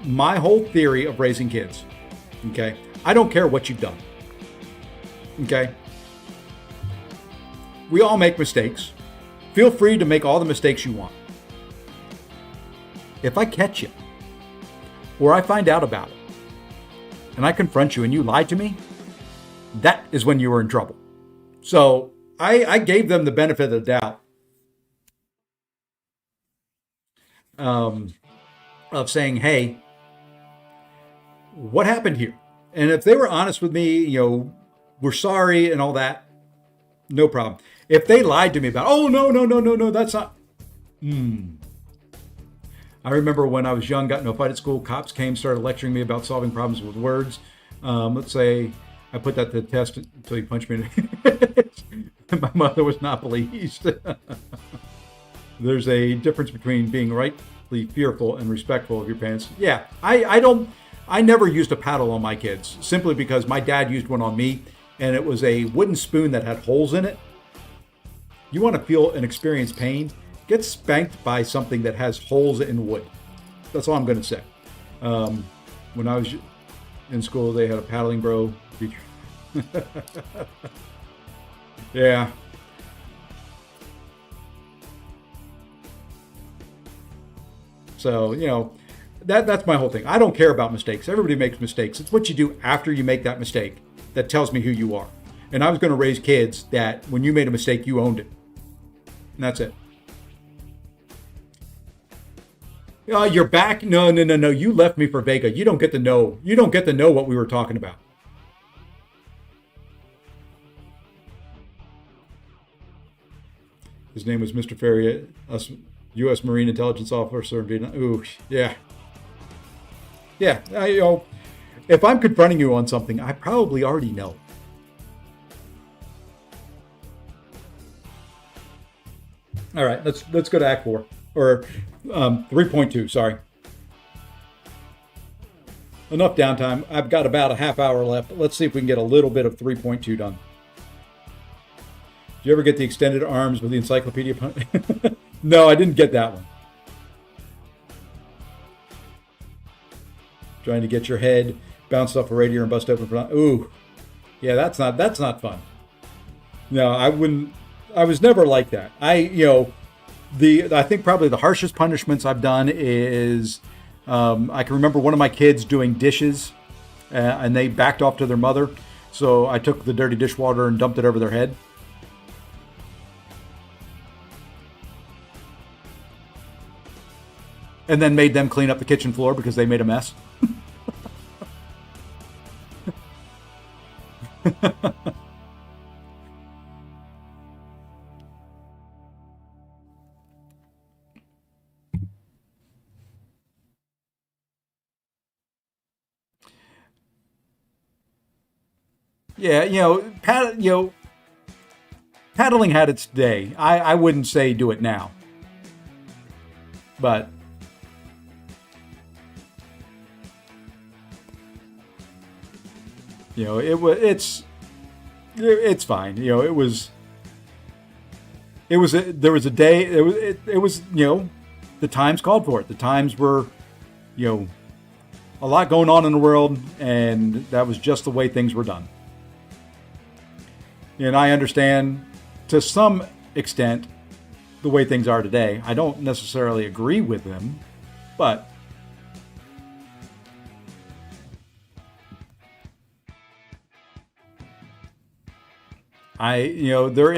my whole theory of raising kids, okay? I don't care what you've done, okay? We all make mistakes. Feel free to make all the mistakes you want. If I catch you, or I find out about it, and I confront you and you lie to me, that is when you were in trouble. So I gave them the benefit of the doubt of saying, hey, what happened here? And if they were honest with me, we're sorry and all that, no problem. If they lied to me about, oh, no, that's not. I remember when I was young, got in a fight at school, cops came, started lecturing me about solving problems with words. Let's say I put that to the test until he punched me in the head. My mother was not pleased. There's a difference between being rightly fearful and respectful of your parents. Yeah, I never used a paddle on my kids, simply because my dad used one on me, and it was a wooden spoon that had holes in it. You want to feel and experience pain? Get spanked by something that has holes in wood. That's all I'm going to say. When I was in school, they had a paddling bro teacher. Yeah. So, that's my whole thing. I don't care about mistakes. Everybody makes mistakes. It's what you do after you make that mistake that tells me who you are. And I was going to raise kids that when you made a mistake, you owned it. And that's it. You're back. No. You left me for Vega. You don't get to know. You don't get to know what we were talking about. His name was Mr. Ferry, U.S. Marine Intelligence Officer in Vietnam. Ooh, yeah. Yeah, if I'm confronting you on something, I probably already know. All right, let's go to Act 4. Or 3.2, sorry. Enough downtime. I've got about a half hour left. Let's see if we can get a little bit of 3.2 done. Did you ever get the extended arms with the encyclopedia? No, I didn't get that one. Trying to get your head bounced off a radiator and bust open. Ooh, yeah, that's not fun. No, I wouldn't. I was never like that. I think probably the harshest punishments I've done is I can remember one of my kids doing dishes and they backed off to their mother. So I took the dirty dishwater and dumped it over their head. And then made them clean up the kitchen floor because they made a mess. Yeah, paddling had its day. I wouldn't say do it now, but it's fine. There was a day. It was the times called for it. The times were a lot going on in the world, and that was just the way things were done. And I understand to some extent the way things are today. I don't necessarily agree with them, but there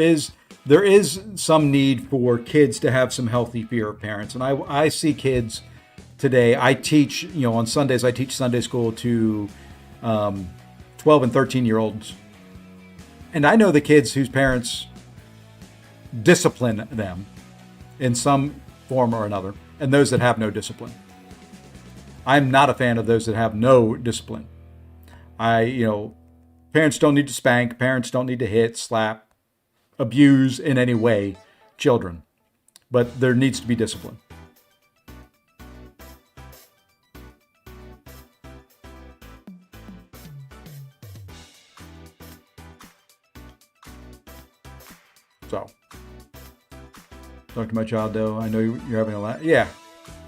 is some need for kids to have some healthy fear of parents. And I see kids today. I teach, on Sundays, I teach Sunday school to 12 and 13-year-olds. And I know the kids whose parents discipline them in some form or another, and those that have no discipline. I'm not a fan of those that have no discipline. Parents don't need to spank. Parents don't need to hit, slap, abuse in any way children. But there needs to be discipline. So, talk to my child though. I know you're having a laugh. Yeah.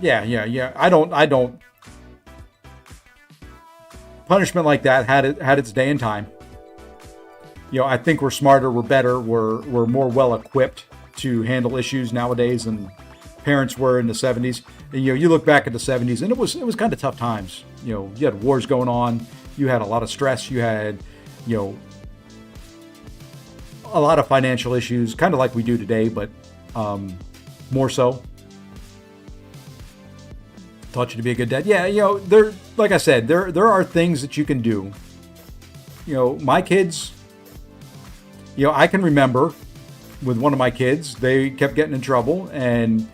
I don't. Punishment like that had its day and time. I think we're smarter, we're better, we're more well equipped to handle issues nowadays than parents were in the 70s. And, you look back at the 70s, and it was kind of tough times. You had wars going on. You had a lot of stress. You had, you know, a lot of financial issues, kind of like we do today, but more so. Taught you to be a good dad. Yeah, you know, there, like I said, there are things that you can do. You know, my kids, you know, I can remember with one of my kids, they kept getting in trouble, and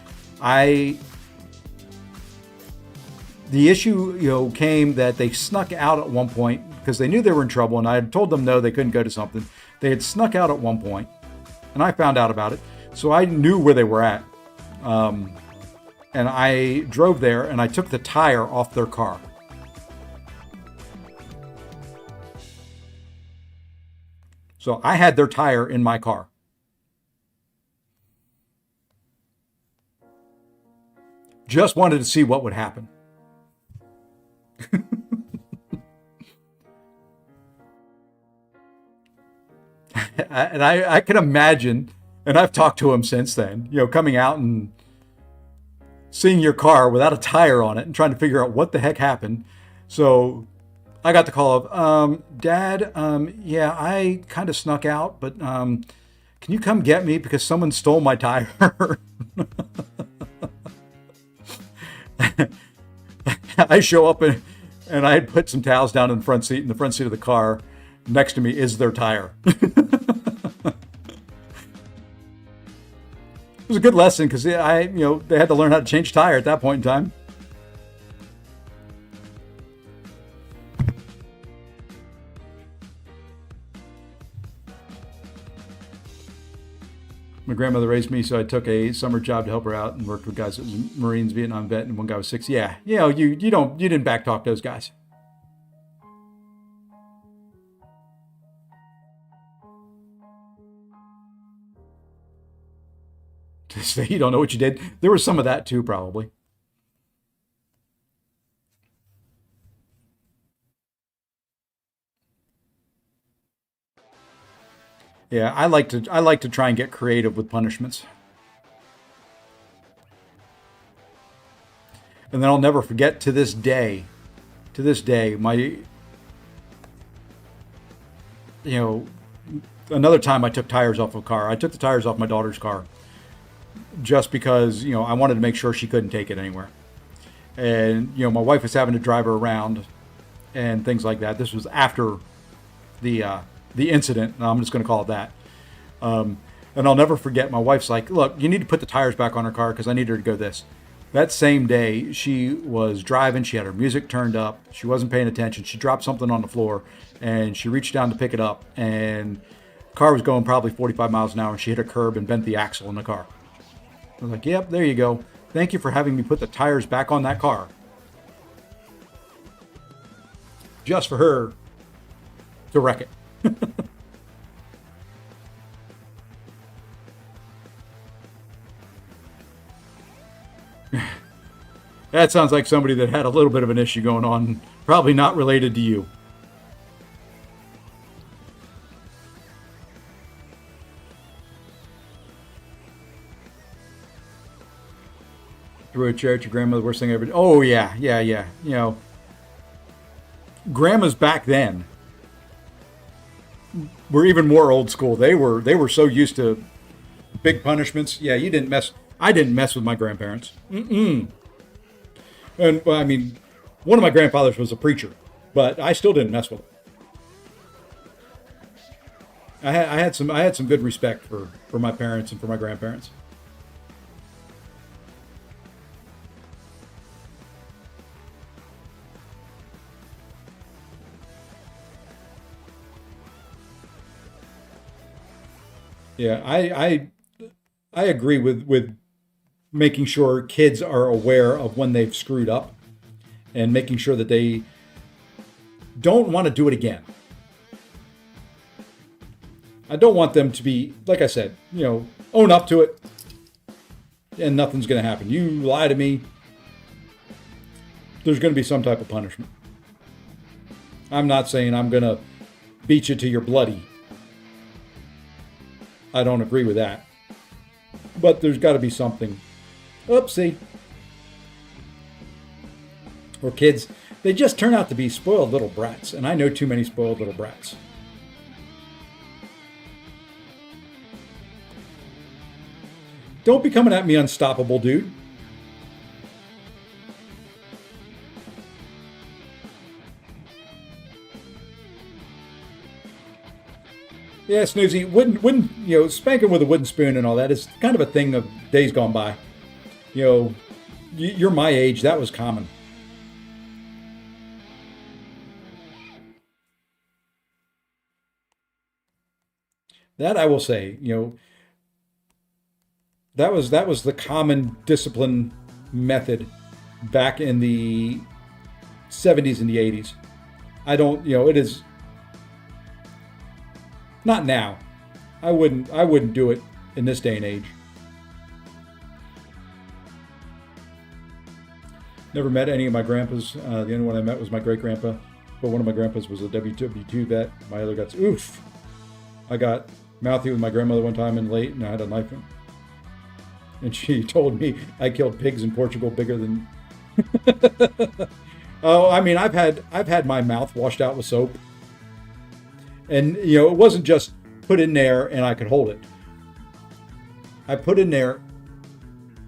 the issue, you know, came that they snuck out at one point because they knew they were in trouble, and I had told them no, they couldn't go to something. They had snuck out at one point, and I found out about it, so I knew where they were at. And I drove there and I took the tire off their car. So I had their tire in my car. Just wanted to see what would happen. And I can imagine, and I've talked to him since then, you know, coming out and seeing your car without a tire on it and trying to figure out what the heck happened. So I got the call of, Dad, yeah, I kind of snuck out, but can you come get me because someone stole my tire? I show up and I had put some towels down in the front seat. In the front seat of the car next to me is their tire. It was a good lesson because they had to learn how to change tire at that point in time. My grandmother raised me, so I took a summer job to help her out and worked with guys that was Marines, Vietnam vet, and one guy was 6. Yeah, you know, you didn't backtalk those guys. To say you don't know what you did. There was some of that too, probably. Yeah, I like to try and get creative with punishments. And then I'll never forget to this day, my, you know, another time I took tires off a car. I took the tires off my daughter's car just because, you know, I wanted to make sure she couldn't take it anywhere. And, you know, my wife was having to drive her around and things like that. This was after the incident. I'm just going to call it that. And I'll never forget, my wife's like, look, you need to put the tires back on her car because I need her to go this. That same day, she was driving. She had her music turned up. She wasn't paying attention. She dropped something on the floor, and she reached down to pick it up. And the car was going probably 45 miles an hour, and she hit a curb and bent the axle in the car. I was like, yep, there you go. Thank you for having me put the tires back on that car. Just for her to wreck it. That sounds like somebody that had a little bit of an issue going on, probably not related to you. Threw a chair at your grandmother, worst thing ever did. Oh yeah. You know, grandmas back then were even more old school. They were so used to big punishments. Yeah, you didn't mess. I didn't mess with my grandparents. And well, I mean, one of my grandfathers was a preacher, but I still didn't mess with him. I had some good respect for my parents and for my grandparents. Yeah, I agree with making sure kids are aware of when they've screwed up and making sure that they don't want to do it again. I don't want them to be, like I said, you know, own up to it and nothing's going to happen. You lie to me, there's going to be some type of punishment. I'm not saying I'm going to beat you till you're bloody. I don't agree with that. But there's got to be something. Oopsie. Or kids, They just turn out to be spoiled little brats, and I know too many spoiled little brats. Don't be coming at me unstoppable, dude. Yeah, Snoozy, wooden, spanking with a wooden spoon and all that is kind of a thing of days gone by. You're my age, that was common. That I will say, that was the common discipline method back in the 70s and the 80s. It is not now. I wouldn't do it in this day and age. Never met any of my grandpas. The only one I met was my great grandpa, but one of my grandpas was a WW2 vet. My other guts, oof. I got mouthy with my grandmother one time in late, and I had a knife in. And she told me I killed pigs in Portugal bigger than. Oh, I mean, I've had my mouth washed out with soap, and it wasn't just put in there and I could hold it. I put in there.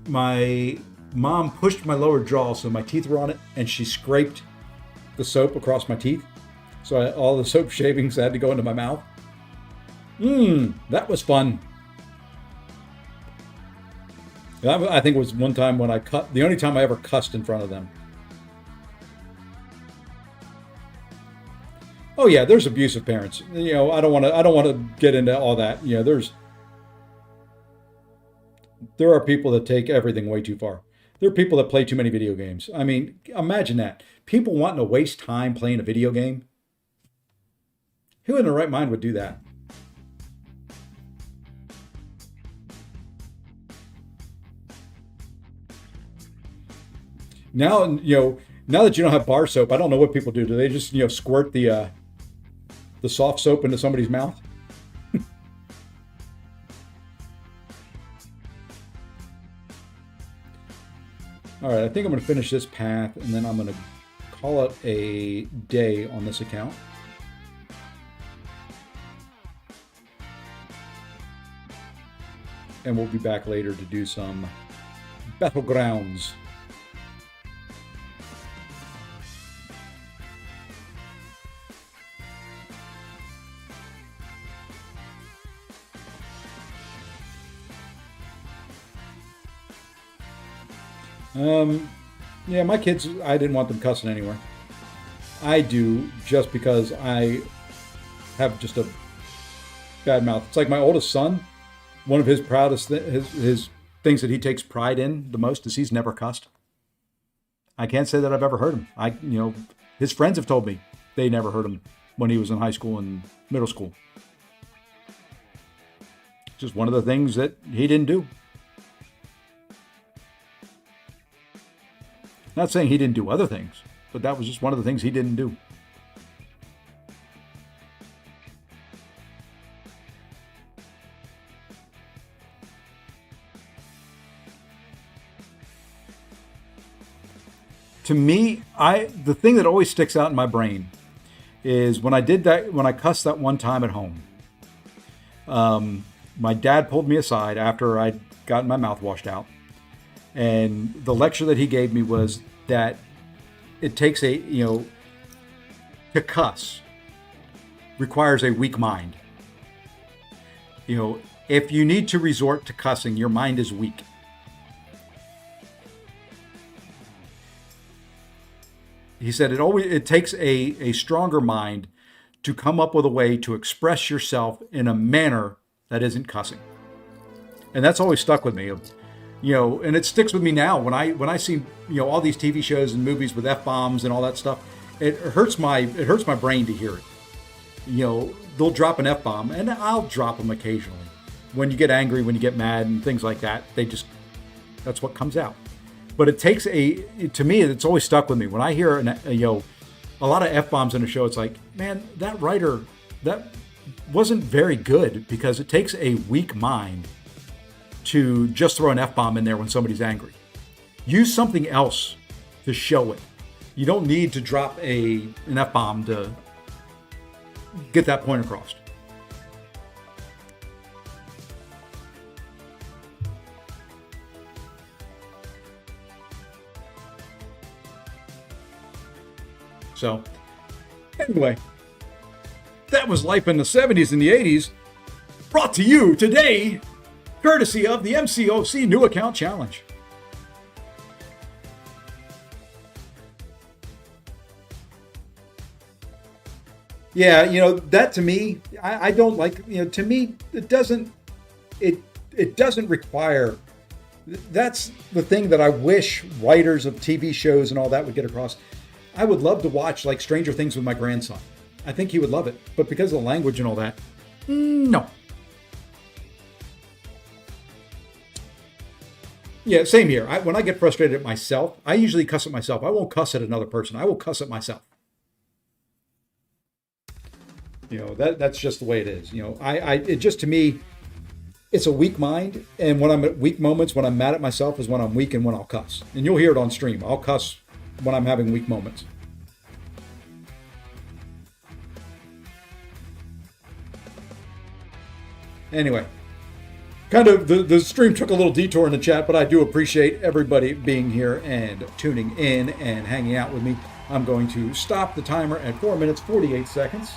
My mom pushed my lower jaw so my teeth were on it, and she scraped the soap across my teeth, so all the soap shavings had to go into my mouth. That was fun. That, I think, was one time when the only time I ever cussed in front of them. Oh yeah, there's abusive parents. I don't want to get into all that. There are people that take everything way too far. There are people that play too many video games. I mean, imagine that. People wanting to waste time playing a video game. Who in their right mind would do that? Now, now that you don't have bar soap, I don't know what people do. Do they just, squirt the soft soap into somebody's mouth? All right, I think I'm going to finish this path, and then I'm going to call it a day on this account. And we'll be back later to do some battlegrounds. Yeah, my kids, I didn't want them cussing anywhere. I do, just because I have just a bad mouth. It's like my oldest son, one of his proudest, his things that he takes pride in the most is he's never cussed. I can't say that I've ever heard him. His friends have told me they never heard him when he was in high school and middle school. Just one of the things that he didn't do. Not saying he didn't do other things, but that was just one of the things he didn't do. To me, the thing that always sticks out in my brain is when I cussed that one time at home. My dad pulled me aside after I'd gotten my mouth washed out. And the lecture that he gave me was that it takes to cuss requires a weak mind. If you need to resort to cussing, your mind is weak. He said it takes a stronger mind to come up with a way to express yourself in a manner that isn't cussing. And that's always stuck with me. And it sticks with me now when I see all these TV shows and movies with F-bombs and all that stuff. It hurts my brain to hear it. They'll drop an F-bomb, and I'll drop them occasionally. When you get angry, when you get mad, and things like that, that's what comes out. But it takes to me, it's always stuck with me when I hear a lot of F-bombs in a show. It's like, man, that writer that wasn't very good, because it takes a weak mind to just throw an F-bomb in there when somebody's angry. Use something else to show it. You don't need to drop an F-bomb to get that point across. So, anyway, that was life in the 70s and the 80s, brought to you today, courtesy of the MCOC New Account Challenge. Yeah, that to me, I don't like, to me, it doesn't require, that's the thing that I wish writers of TV shows and all that would get across. I would love to watch like Stranger Things with my grandson. I think he would love it. But because of the language and all that, no. Yeah, same here. When I get frustrated at myself, I usually cuss at myself. I won't cuss at another person. I will cuss at myself. That's just the way it is. It just, to me, it's a weak mind. And when I'm at weak moments, when I'm mad at myself is when I'm weak and when I'll cuss. And you'll hear it on stream. I'll cuss when I'm having weak moments. Anyway, kind of the stream took a little detour in the chat, but I do appreciate everybody being here and tuning in and hanging out with me. I'm going to stop the timer at 4 minutes, 48 seconds.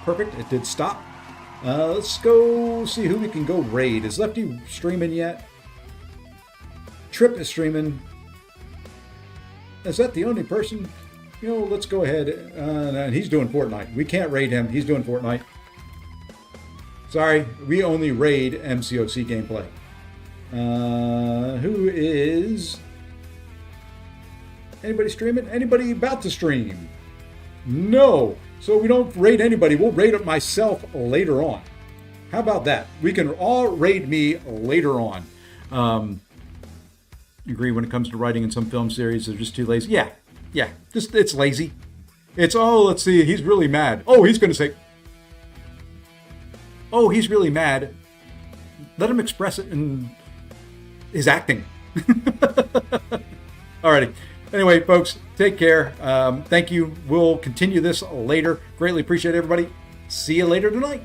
Perfect, it did stop. Let's go see who we can go raid. Is Lefty streaming yet? Trip is streaming. Is that the only person? Let's go ahead. And he's doing Fortnite. We can't raid him. He's doing Fortnite. Sorry, we only raid MCOC gameplay. Who is... Anybody streaming? Anybody about to stream? No. So we don't raid anybody. We'll raid it myself later on. How about that? We can all raid me later on. Agree when it comes to writing in some film series, they're just too lazy. Yeah, just it's lazy. It's, let's see, he's really mad. He's going to say, he's really mad. Let him express it in his acting. Alrighty. Anyway, folks, take care. Thank you. We'll continue this later. Greatly appreciate everybody. See you later tonight.